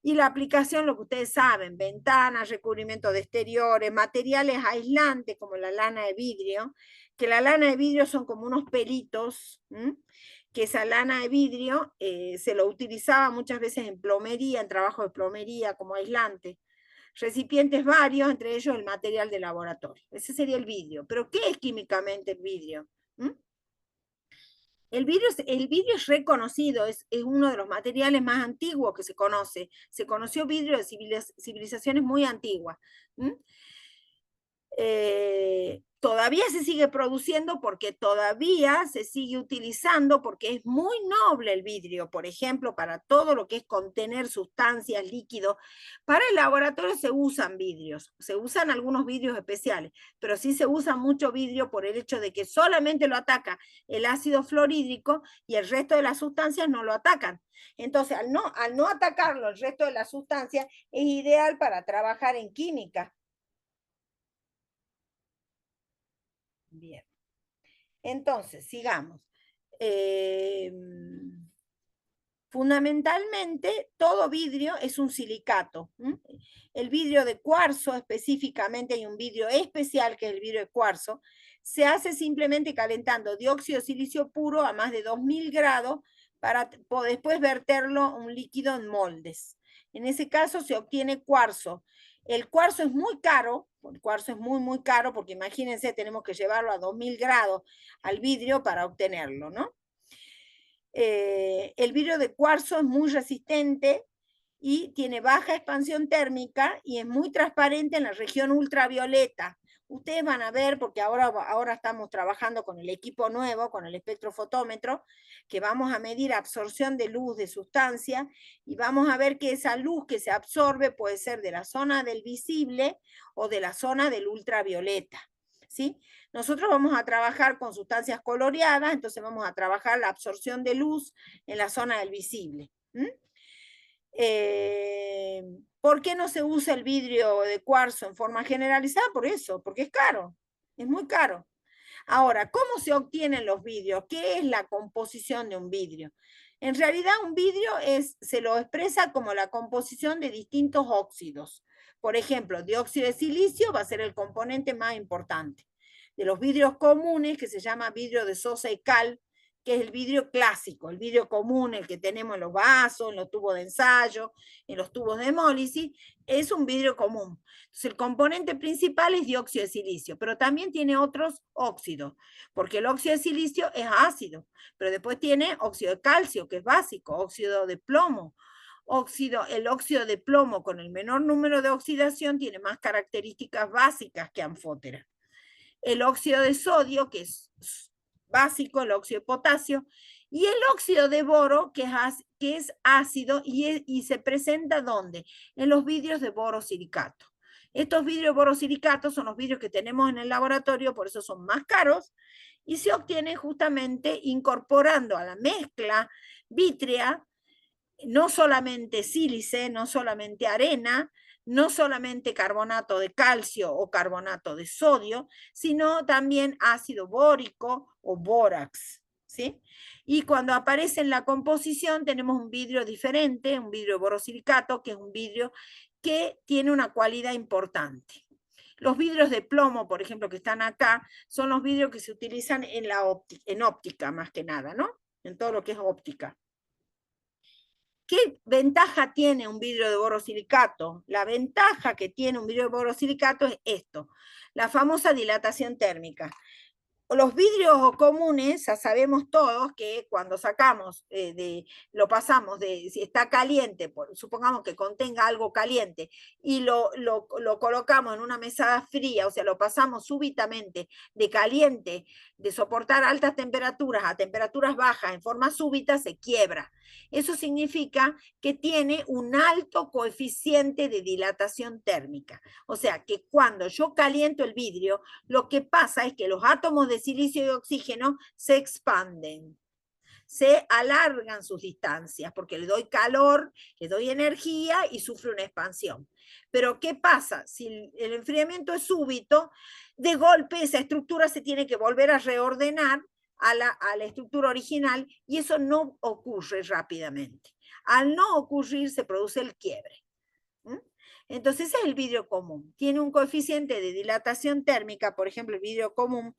Y la aplicación, lo que ustedes saben, ventanas, recubrimiento de exteriores, materiales aislantes como la lana de vidrio, que la lana de vidrio son como unos pelitos, que esa lana de vidrio se lo utilizaba muchas veces en plomería, en trabajo de plomería como aislante. Recipientes varios, entre ellos el material de laboratorio. Ese sería el vidrio. ¿Pero qué es químicamente el vidrio? El vidrio es reconocido, es uno de los materiales más antiguos que se conoce. Se conoció vidrio de civilizaciones muy antiguas. Todavía se sigue produciendo porque todavía se sigue utilizando porque es muy noble el vidrio, por ejemplo, para todo lo que es contener sustancias, líquidos. Para el laboratorio se usan vidrios, se usan algunos vidrios especiales, pero sí se usa mucho vidrio por el hecho de que solamente lo ataca el ácido fluorhídrico y el resto de las sustancias no lo atacan. Entonces, al no atacarlo el resto de las sustancias, es ideal para trabajar en química. Bien. Entonces, sigamos. Fundamentalmente, todo vidrio es un silicato. El vidrio de cuarzo, específicamente, hay un vidrio especial que es el vidrio de cuarzo, se hace simplemente calentando dióxido de silicio puro a más de 2000 grados para después verterlo un líquido en moldes. En ese caso se obtiene cuarzo. El cuarzo es muy caro, muy caro, porque imagínense, tenemos que llevarlo a 2000 grados al vidrio para obtenerlo, ¿no? El vidrio de cuarzo es muy resistente y tiene baja expansión térmica y es muy transparente en la región ultravioleta. Ustedes van a ver, porque ahora estamos trabajando con el equipo nuevo, con el espectrofotómetro, que vamos a medir absorción de luz de sustancia y vamos a ver que esa luz que se absorbe puede ser de la zona del visible o de la zona del ultravioleta, ¿sí? Nosotros vamos a trabajar con sustancias coloreadas, entonces vamos a trabajar la absorción de luz en la zona del visible. ¿Por qué no se usa el vidrio de cuarzo en forma generalizada? Por eso, porque es caro, es muy caro. Ahora, ¿cómo se obtienen los vidrios? ¿Qué es la composición de un vidrio? En realidad, un vidrio se lo expresa como la composición de distintos óxidos. Por ejemplo, dióxido de silicio va a ser el componente más importante. De los vidrios comunes, que se llama vidrio de sosa y cal, que es el vidrio clásico, el vidrio común, el que tenemos en los vasos, en los tubos de ensayo, en los tubos de hemólisis, es un vidrio común. Entonces, el componente principal es dióxido de silicio, pero también tiene otros óxidos, porque el óxido de silicio es ácido, pero después tiene óxido de calcio, que es básico, óxido de plomo. El óxido de plomo con el menor número de oxidación tiene más características básicas que anfótera. El óxido de sodio, que es básico, el óxido de potasio, y el óxido de boro, que es ácido y se presenta ¿dónde? En los vidrios de borosilicato. Estos vidrios borosilicatos son los vidrios que tenemos en el laboratorio, por eso son más caros, y se obtienen justamente incorporando a la mezcla vítrea no solamente sílice, no solamente arena, no solamente carbonato de calcio o carbonato de sodio, sino también ácido bórico o bórax, ¿sí? Y cuando aparece en la composición tenemos un vidrio diferente, un vidrio borosilicato, que es un vidrio que tiene una cualidad importante. Los vidrios de plomo, por ejemplo, que están acá, son los vidrios que se utilizan en óptica más que nada, ¿no? En todo lo que es óptica. ¿Qué ventaja tiene un vidrio de borosilicato? La ventaja que tiene un vidrio de borosilicato es esto, la famosa dilatación térmica. Los vidrios comunes, ya sabemos todos que cuando sacamos, lo pasamos de, si está caliente, supongamos que contenga algo caliente, y lo colocamos en una mesada fría, o sea, lo pasamos súbitamente de caliente, de soportar altas temperaturas a temperaturas bajas en forma súbita, se quiebra. Eso significa que tiene un alto coeficiente de dilatación térmica. O sea, que cuando yo caliento el vidrio, lo que pasa es que los átomos de silicio y oxígeno se expanden, se alargan sus distancias, porque le doy calor, le doy energía y sufre una expansión. Pero ¿qué pasa? Si el enfriamiento es súbito, de golpe esa estructura se tiene que volver a reordenar a la estructura original, y eso no ocurre rápidamente. Al no ocurrir, se produce el quiebre. Entonces, ese es el vidrio común. Tiene un coeficiente de dilatación térmica, por ejemplo, el vidrio común,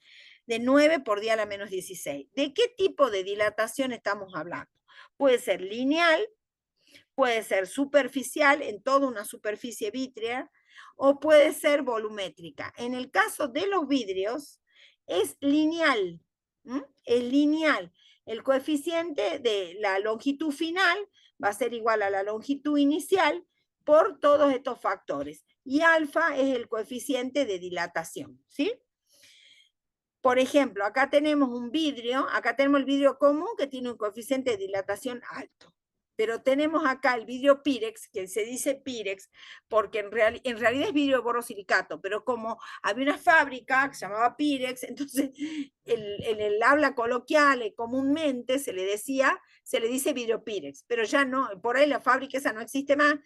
de 9 por 10 a la menos 16. ¿De qué tipo de dilatación estamos hablando? Puede ser lineal, puede ser superficial en toda una superficie vítrea, o puede ser volumétrica. En el caso de los vidrios, es lineal. Es lineal. El coeficiente de la longitud final va a ser igual a la longitud inicial por todos estos factores. Y alfa es el coeficiente de dilatación, ¿sí? Por ejemplo, acá tenemos un vidrio, acá tenemos el vidrio común que tiene un coeficiente de dilatación alto. Pero tenemos acá el vidrio Pirex, que se dice Pirex, porque en realidad es vidrio borosilicato, pero como había una fábrica que se llamaba Pirex, entonces en el habla coloquial comúnmente se le dice vidrio Pirex, pero ya no, por ahí la fábrica esa no existe más,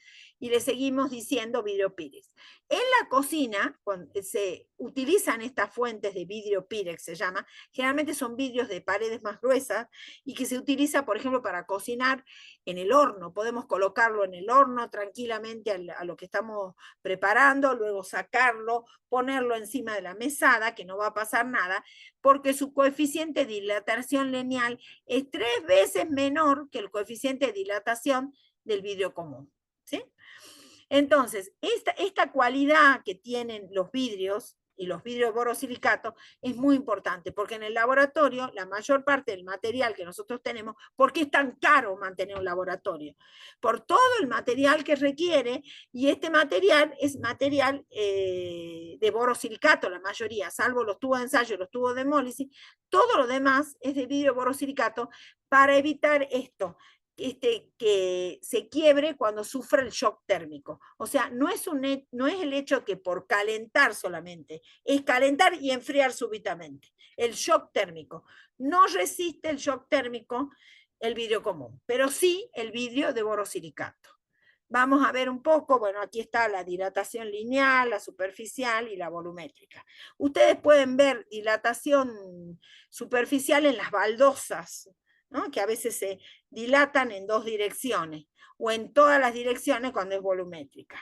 y le seguimos diciendo vidrio Pirex. En la cocina, cuando se utilizan estas fuentes de vidrio Pirex, se llama, generalmente son vidrios de paredes más gruesas, y que se utiliza, por ejemplo, para cocinar en el horno. Podemos colocarlo en el horno tranquilamente a lo que estamos preparando, luego sacarlo, ponerlo encima de la mesada, que no va a pasar nada, porque su coeficiente de dilatación lineal es 3 veces menor que el coeficiente de dilatación del vidrio común, ¿sí? Entonces, esta cualidad que tienen los vidrios y los vidrios borosilicato es muy importante, porque en el laboratorio la mayor parte del material que nosotros tenemos, ¿por qué es tan caro mantener un laboratorio? Por todo el material que requiere, y este material es material de borosilicato, la mayoría, salvo los tubos de ensayo y los tubos de hemólisis, todo lo demás es de vidrio borosilicato para evitar esto, que se quiebre cuando sufre el shock térmico. O sea, no es el hecho que por calentar solamente, es calentar y enfriar súbitamente. El shock térmico. No resiste el shock térmico el vidrio común, pero sí el vidrio de borosilicato. Vamos a ver un poco, bueno, aquí está la dilatación lineal, la superficial y la volumétrica. Ustedes pueden ver dilatación superficial en las baldosas, ¿no? Que a veces se dilatan en 2 direcciones, o en todas las direcciones cuando es volumétrica.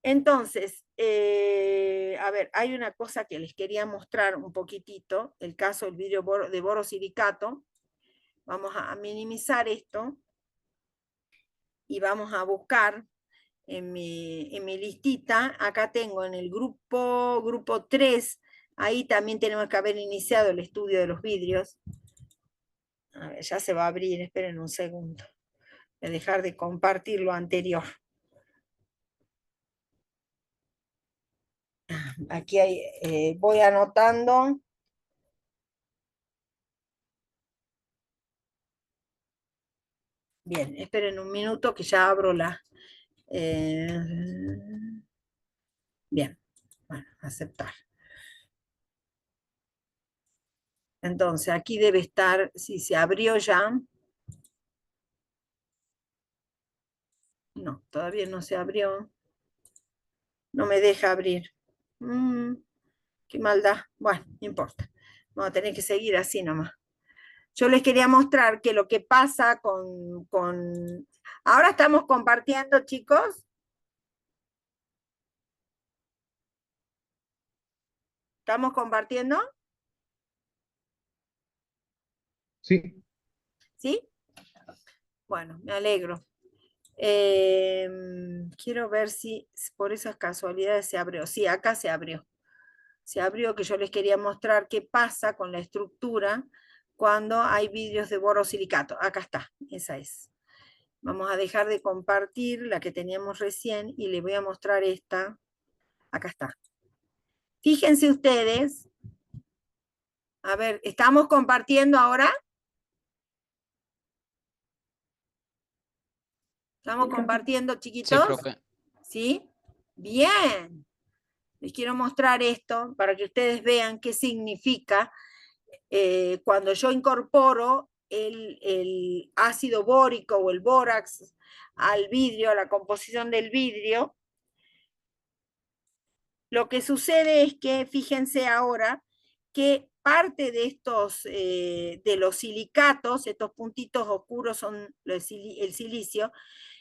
Entonces, a ver, hay una cosa que les quería mostrar un poquitito, el caso del vidrio de borosilicato. Vamos a minimizar esto y vamos a buscar en mi listita. Acá tengo en el grupo 3, ahí también tenemos que haber iniciado el estudio de los vidrios. A ver, ya se va a abrir, esperen un segundo. Voy a dejar de compartir lo anterior. Aquí voy anotando. Bien, esperen un minuto que ya abro la... Bien, bueno, aceptar. Entonces, aquí debe estar, si se abrió ya. No, todavía no se abrió. No me deja abrir. Qué maldad. Bueno, no importa. Vamos a tener que seguir así nomás. Yo les quería mostrar que lo que pasa con... Ahora estamos compartiendo, chicos. ¿Estamos compartiendo? Sí, ¿Sí? Bueno, me alegro. Quiero ver si por esas casualidades se abrió. Sí, acá se abrió. Se abrió, que yo les quería mostrar qué pasa con la estructura cuando hay vidrios de borosilicato. Acá está, esa es. Vamos a dejar de compartir la que teníamos recién y les voy a mostrar esta. Acá está. Fíjense ustedes. A ver, ¿estamos compartiendo ahora? ¿Estamos Sí, profe. compartiendo, Sí, chiquitos? profe. ¿Sí? Bien. Les quiero mostrar esto para que ustedes vean qué significa cuando yo incorporo el ácido bórico o el bórax al vidrio, a la composición del vidrio. Lo que sucede es que, fíjense ahora, que parte de estos, de los silicatos, estos puntitos oscuros son el silicio,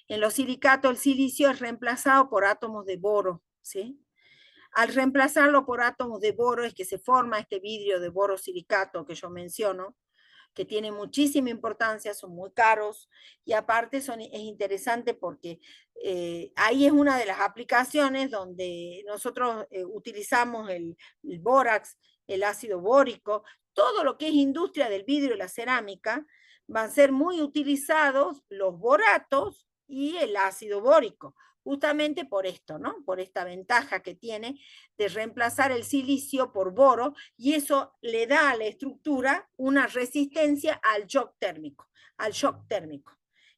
en los silicatos el silicio es reemplazado por átomos de boro, ¿sí? Al reemplazarlo por átomos de boro es que se forma este vidrio de borosilicato que yo menciono, que tiene muchísima importancia, son muy caros y aparte es interesante porque ahí es una de las aplicaciones donde nosotros utilizamos el bórax, el ácido bórico, todo lo que es industria del vidrio y la cerámica, van a ser muy utilizados los boratos y el ácido bórico, justamente por esto, ¿no? Por esta ventaja que tiene de reemplazar el silicio por boro, y eso le da a la estructura una resistencia al shock térmico,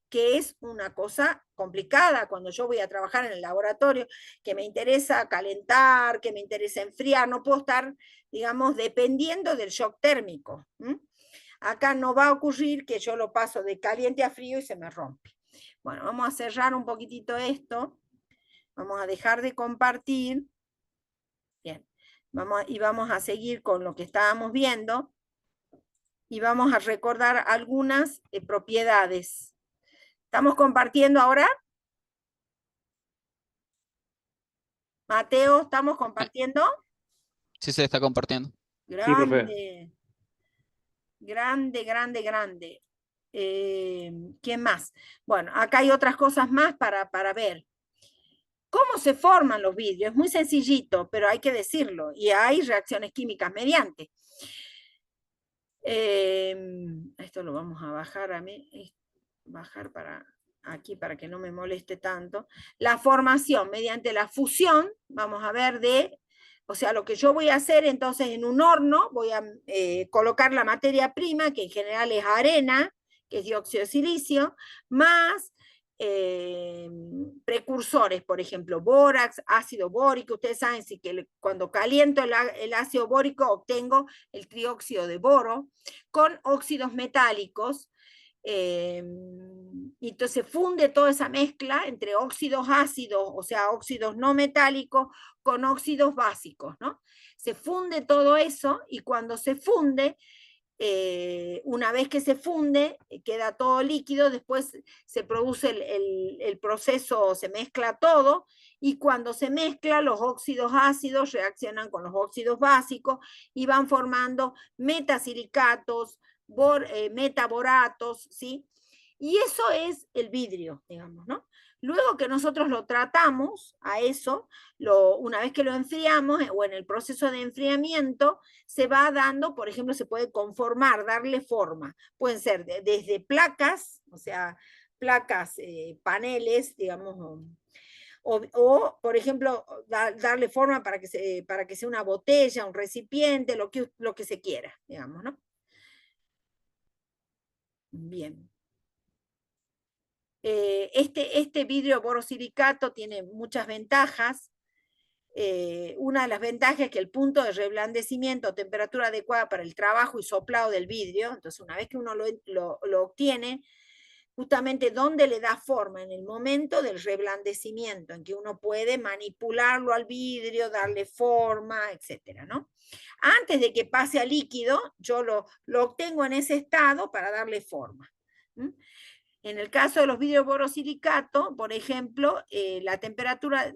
que es una cosa complicada cuando yo voy a trabajar en el laboratorio, que me interesa calentar, que me interesa enfriar, no puedo estar, digamos, dependiendo del shock térmico. Acá no va a ocurrir que yo lo paso de caliente a frío y se me rompe. Bueno, vamos a cerrar un poquitito esto. Vamos a dejar de compartir. Bien, vamos a seguir con lo que estábamos viendo y vamos a recordar algunas propiedades. ¿Estamos compartiendo ahora? Mateo, ¿estamos compartiendo? Sí, se está compartiendo. Sí, profe. Grande, grande, grande, grande. ¿Qué más? Bueno, acá hay otras cosas más para ver. ¿Cómo se forman los vidrios? Es muy sencillito, pero hay que decirlo. Y hay reacciones químicas mediante. Esto lo vamos a bajar a mí. Bajar para aquí para que no me moleste tanto. La formación mediante la fusión, vamos a ver o sea, lo que yo voy a hacer entonces en un horno, voy a colocar la materia prima, que en general es arena, que es dióxido de silicio, más precursores, por ejemplo, bórax, ácido bórico. Ustedes saben que cuando caliento el ácido bórico obtengo el trióxido de boro, con óxidos metálicos. Y entonces funde toda esa mezcla entre óxidos ácidos, o sea, óxidos no metálicos, con óxidos básicos, ¿no? Se funde todo eso y cuando se funde, una vez que se funde, queda todo líquido, después se produce el proceso, se mezcla todo, y cuando se mezcla, los óxidos ácidos reaccionan con los óxidos básicos y van formando metasilicatos, metaboratos, ¿sí? Y eso es el vidrio, digamos, ¿no? Luego que nosotros lo tratamos a eso, una vez que lo enfriamos, o en el proceso de enfriamiento, se va dando, por ejemplo, se puede conformar, darle forma. Pueden ser desde placas, o sea, placas, paneles, digamos, por ejemplo, darle forma para que sea una botella, un recipiente, lo que se quiera, digamos, ¿no? Bien. Este vidrio borosilicato tiene muchas ventajas. una de las ventajas es que el punto de reblandecimiento o temperatura adecuada para el trabajo y soplado del vidrio, entonces una vez que uno lo obtiene, justamente dónde le da forma, en el momento del reblandecimiento, en que uno puede manipularlo al vidrio, darle forma, etcétera, ¿no? Antes de que pase a líquido, yo lo obtengo en ese estado para darle forma. En el caso de los vidrios borosilicato, por ejemplo, la temperatura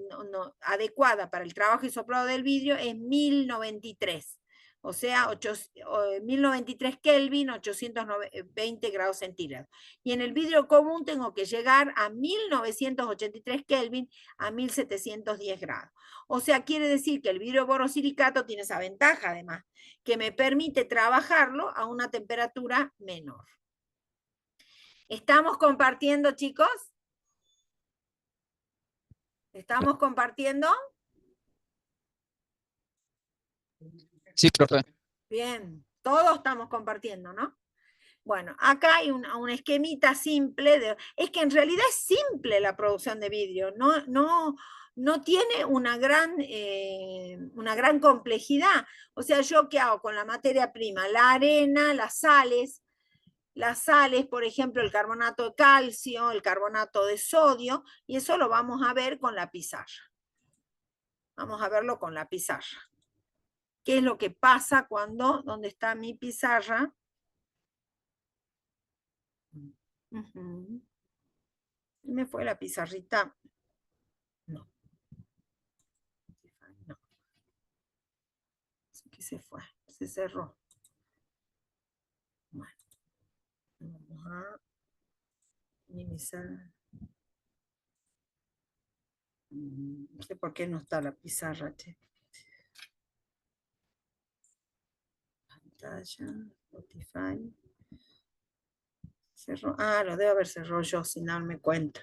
adecuada para el trabajo y soplado del vidrio es 1093. O sea, 1093 Kelvin, 820 grados centígrados. Y en el vidrio común tengo que llegar a 1983 Kelvin, a 1710 grados. O sea, quiere decir que el vidrio borosilicato tiene esa ventaja, además, que me permite trabajarlo a una temperatura menor. ¿Estamos compartiendo, chicos? ¿Estamos compartiendo? Sí, profe. Bien, todos estamos compartiendo, ¿no? Bueno, acá hay un esquemita simple. Es que en realidad es simple la producción de vidrio, no tiene una gran complejidad. O sea, ¿yo qué hago con la materia prima? La arena, las sales, por ejemplo, el carbonato de calcio, el carbonato de sodio, y eso lo vamos a ver con la pizarra. Vamos a verlo con la pizarra. ¿Qué es lo que pasa cuando, dónde está mi pizarra? ¿Me fue la pizarrita? No. No. ¿Qué se fue? Se cerró. Bueno. Vamos a minimizar. No sé por qué no está la pizarra, che. Pantalla, Spotify. Cerró. Ah, lo debo haber cerrado yo sin darme cuenta.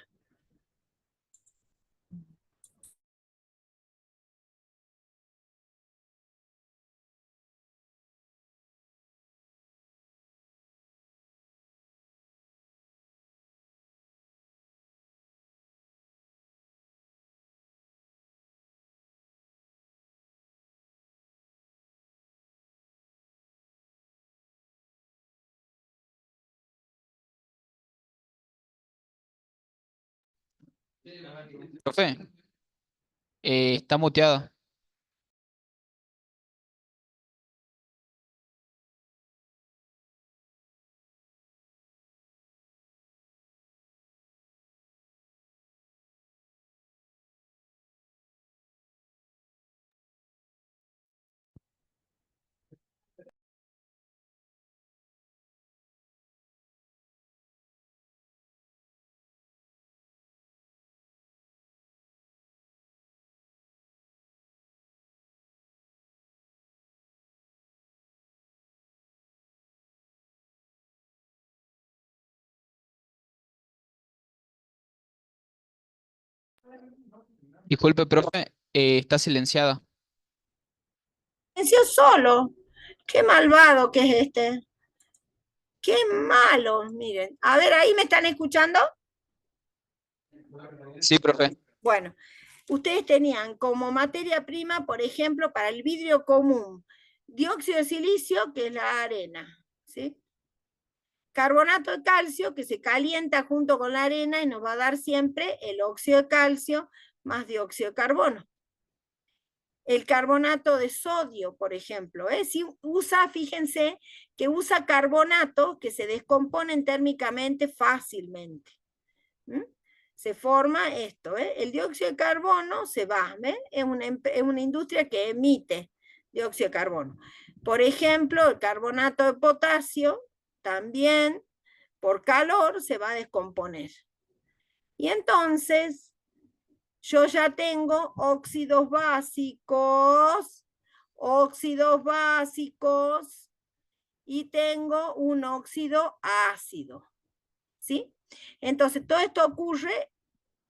Profe, está muteada. Disculpe, profe, está silenciada. Silenció solo. Qué malvado que es este. Qué malo, miren. A ver, ¿ahí me están escuchando? Sí, profe. Bueno, ustedes tenían como materia prima, por ejemplo, para el vidrio común, dióxido de silicio, que es la arena, ¿sí? Carbonato de calcio, que se calienta junto con la arena y nos va a dar siempre el óxido de calcio más dióxido de carbono. El carbonato de sodio, por ejemplo, si usa, fíjense, que usa carbonato que se descomponen térmicamente fácilmente. Se forma esto, el dióxido de carbono se va, es una industria que emite dióxido de carbono. Por ejemplo, el carbonato de potasio también por calor se va a descomponer. Y entonces yo ya tengo óxidos básicos, y tengo un óxido ácido, ¿sí? Entonces todo esto ocurre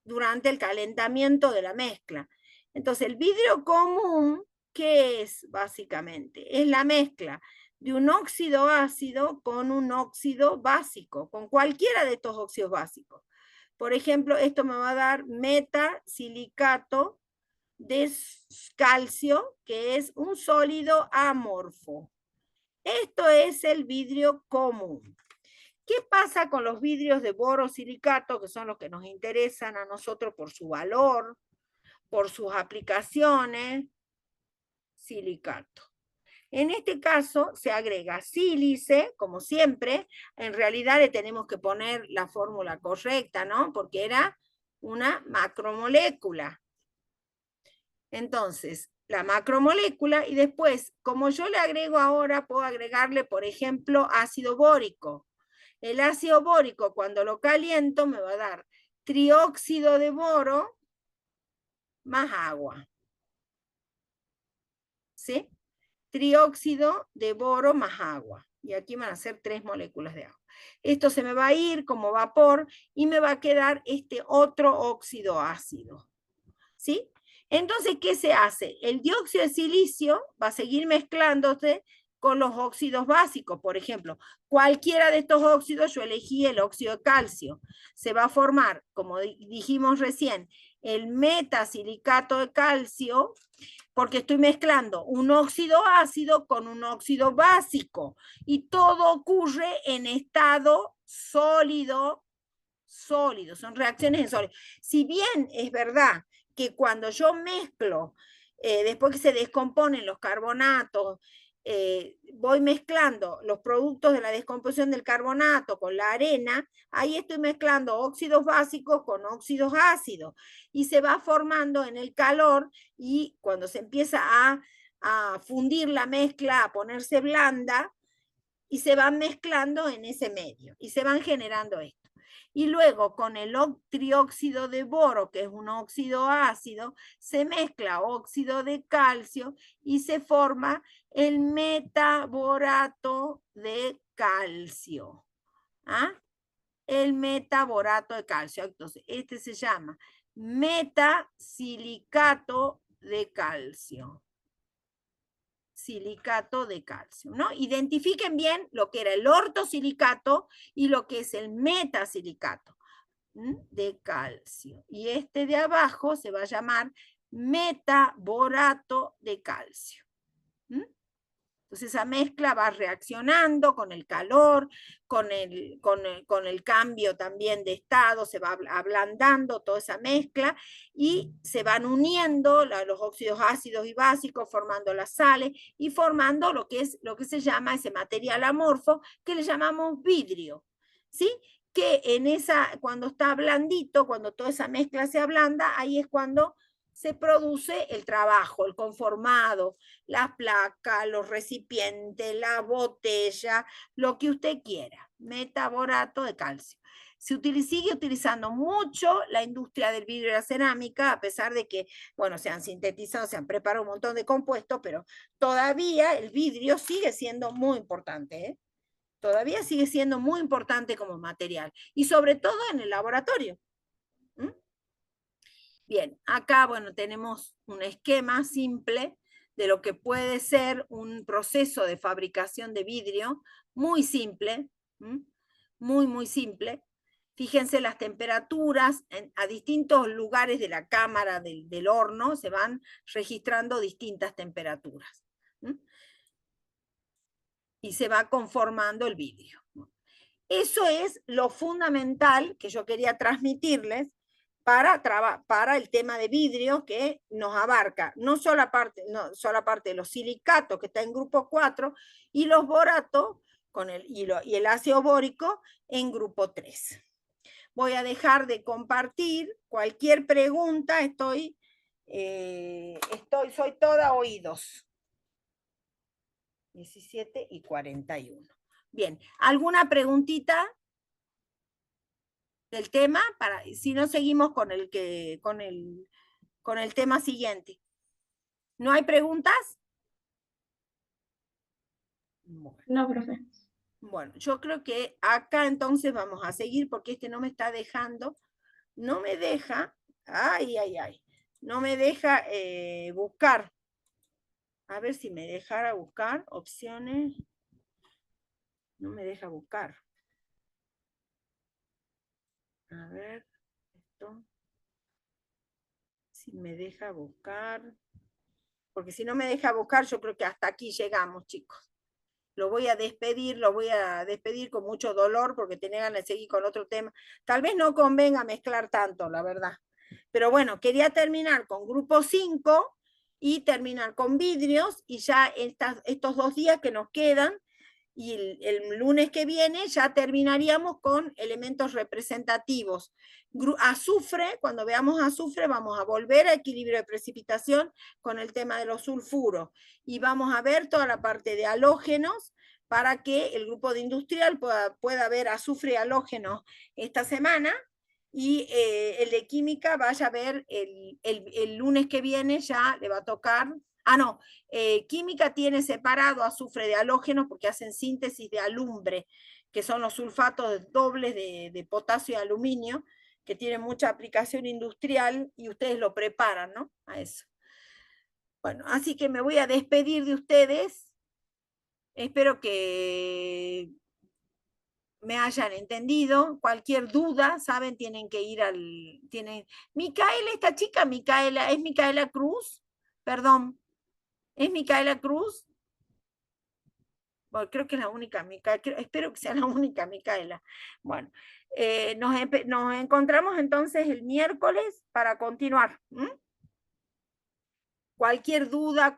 durante el calentamiento de la mezcla. Entonces el vidrio común, ¿qué es básicamente? Es la mezcla de un óxido ácido con un óxido básico, con cualquiera de estos óxidos básicos. Por ejemplo, esto me va a dar metasilicato de calcio, que es un sólido amorfo. Esto es el vidrio común. ¿Qué pasa con los vidrios de borosilicato, que son los que nos interesan a nosotros por su valor, por sus aplicaciones? Silicato. En este caso se agrega sílice, como siempre. En realidad le tenemos que poner la fórmula correcta, ¿no? Porque era una macromolécula. Entonces, la macromolécula, y después, como yo le agrego ahora, puedo agregarle, por ejemplo, ácido bórico. El ácido bórico, cuando lo caliento, me va a dar trióxido de boro más agua. ¿Sí? Trióxido de boro más agua. Y aquí van a ser 3 moléculas de agua. Esto se me va a ir como vapor y me va a quedar este otro óxido ácido. ¿Sí? Entonces, ¿qué se hace? El dióxido de silicio va a seguir mezclándose con los óxidos básicos. Por ejemplo, cualquiera de estos óxidos, yo elegí el óxido de calcio. Se va a formar, como dijimos recién, el metasilicato de calcio, porque estoy mezclando un óxido ácido con un óxido básico. Y todo ocurre en estado sólido, sólido, son reacciones en sólido. Si bien es verdad que cuando yo mezclo, después que se descomponen los carbonatos, voy mezclando los productos de la descomposición del carbonato con la arena, ahí estoy mezclando óxidos básicos con óxidos ácidos, y se va formando en el calor, y cuando se empieza a fundir la mezcla, a ponerse blanda, y se van mezclando en ese medio, y se van generando esto. Y luego con el trióxido de boro, que es un óxido ácido, se mezcla óxido de calcio y se forma el metaborato de calcio. ¿Ah? El metaborato de calcio. Entonces, este se llama metasilicato de calcio. Silicato de calcio, ¿no? Identifiquen bien lo que era el ortosilicato y lo que es el metasilicato de calcio. Y este de abajo se va a llamar metaborato de calcio. Entonces esa mezcla va reaccionando con el calor, con el cambio también de estado, se va ablandando toda esa mezcla y se van uniendo los óxidos ácidos y básicos, formando las sales y formando lo que se llama ese material amorfo que le llamamos vidrio. ¿Sí? Que cuando está blandito, cuando toda esa mezcla se ablanda, ahí es cuando se produce el trabajo, el conformado, las placas, los recipientes, la botella, lo que usted quiera. Metaborato de calcio. Sigue utilizando mucho la industria del vidrio y la cerámica, a pesar de que, bueno, se han sintetizado, se han preparado un montón de compuestos, pero todavía el vidrio sigue siendo muy importante, ¿eh? Todavía sigue siendo muy importante como material, y sobre todo en el laboratorio. Bien, acá, bueno, tenemos un esquema simple de lo que puede ser un proceso de fabricación de vidrio, muy simple, muy, muy simple. Fíjense las temperaturas, a distintos lugares de la cámara del horno se van registrando distintas temperaturas. Y se va conformando el vidrio. Eso es lo fundamental que yo quería transmitirles para el tema de vidrio, que nos abarca no solo parte de los silicatos, que está en grupo 4, y los boratos y el ácido bórico en grupo 3. Voy a dejar de compartir. Cualquier pregunta, soy toda oídos. 17:41. Bien, ¿alguna preguntita del tema? Si no, seguimos con el tema siguiente. ¿No hay preguntas? Bueno. No, profe. Bueno, yo creo que acá entonces vamos a seguir, porque no me está dejando, no me deja, no me deja buscar. A ver si me dejara buscar opciones. No me deja buscar. A ver, esto. si me deja buscar. Porque si no me deja buscar, yo creo que hasta aquí llegamos, chicos. Lo voy a despedir con mucho dolor porque tenía ganas de seguir con otro tema. Tal vez no convenga mezclar tanto, la verdad. Pero bueno, quería terminar con grupo 5 y terminar con vidrios, y ya estos 2 días que nos quedan, y el lunes que viene ya terminaríamos con elementos representativos. Azufre, cuando veamos azufre, vamos a volver a equilibrio de precipitación con el tema de los sulfuros, y vamos a ver toda la parte de halógenos para que el grupo de industrial pueda ver azufre y halógenos esta semana, y el de química vaya a ver el lunes que viene, ya le va a tocar. No, química tiene separado azufre de halógenos porque hacen síntesis de alumbre, que son los sulfatos dobles de potasio y aluminio, que tienen mucha aplicación industrial y ustedes lo preparan, ¿no? A eso. Bueno, así que me voy a despedir de ustedes. Espero que me hayan entendido. Cualquier duda, saben, tienen que ir Micaela, esta chica, Micaela, ¿es Micaela Cruz? Perdón. ¿Es Micaela Cruz? Bueno, creo que es la única Micaela, espero que sea la única Micaela. Bueno, nos encontramos entonces el miércoles para continuar. Cualquier duda,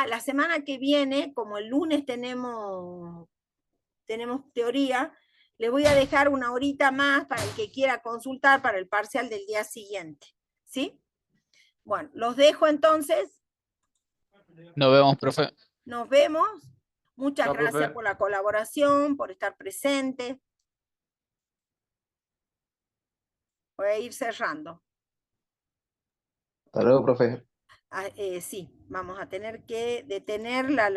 la semana que viene, como el lunes tenemos teoría, les voy a dejar una horita más para el que quiera consultar para el parcial del día siguiente. ¿Sí? Bueno, los dejo entonces. Nos vemos, profe. Nos vemos. Muchas Chao, gracias profe. por la colaboración, por estar presente. Voy a ir cerrando. Hasta luego, profe. Sí, vamos a tener que detener la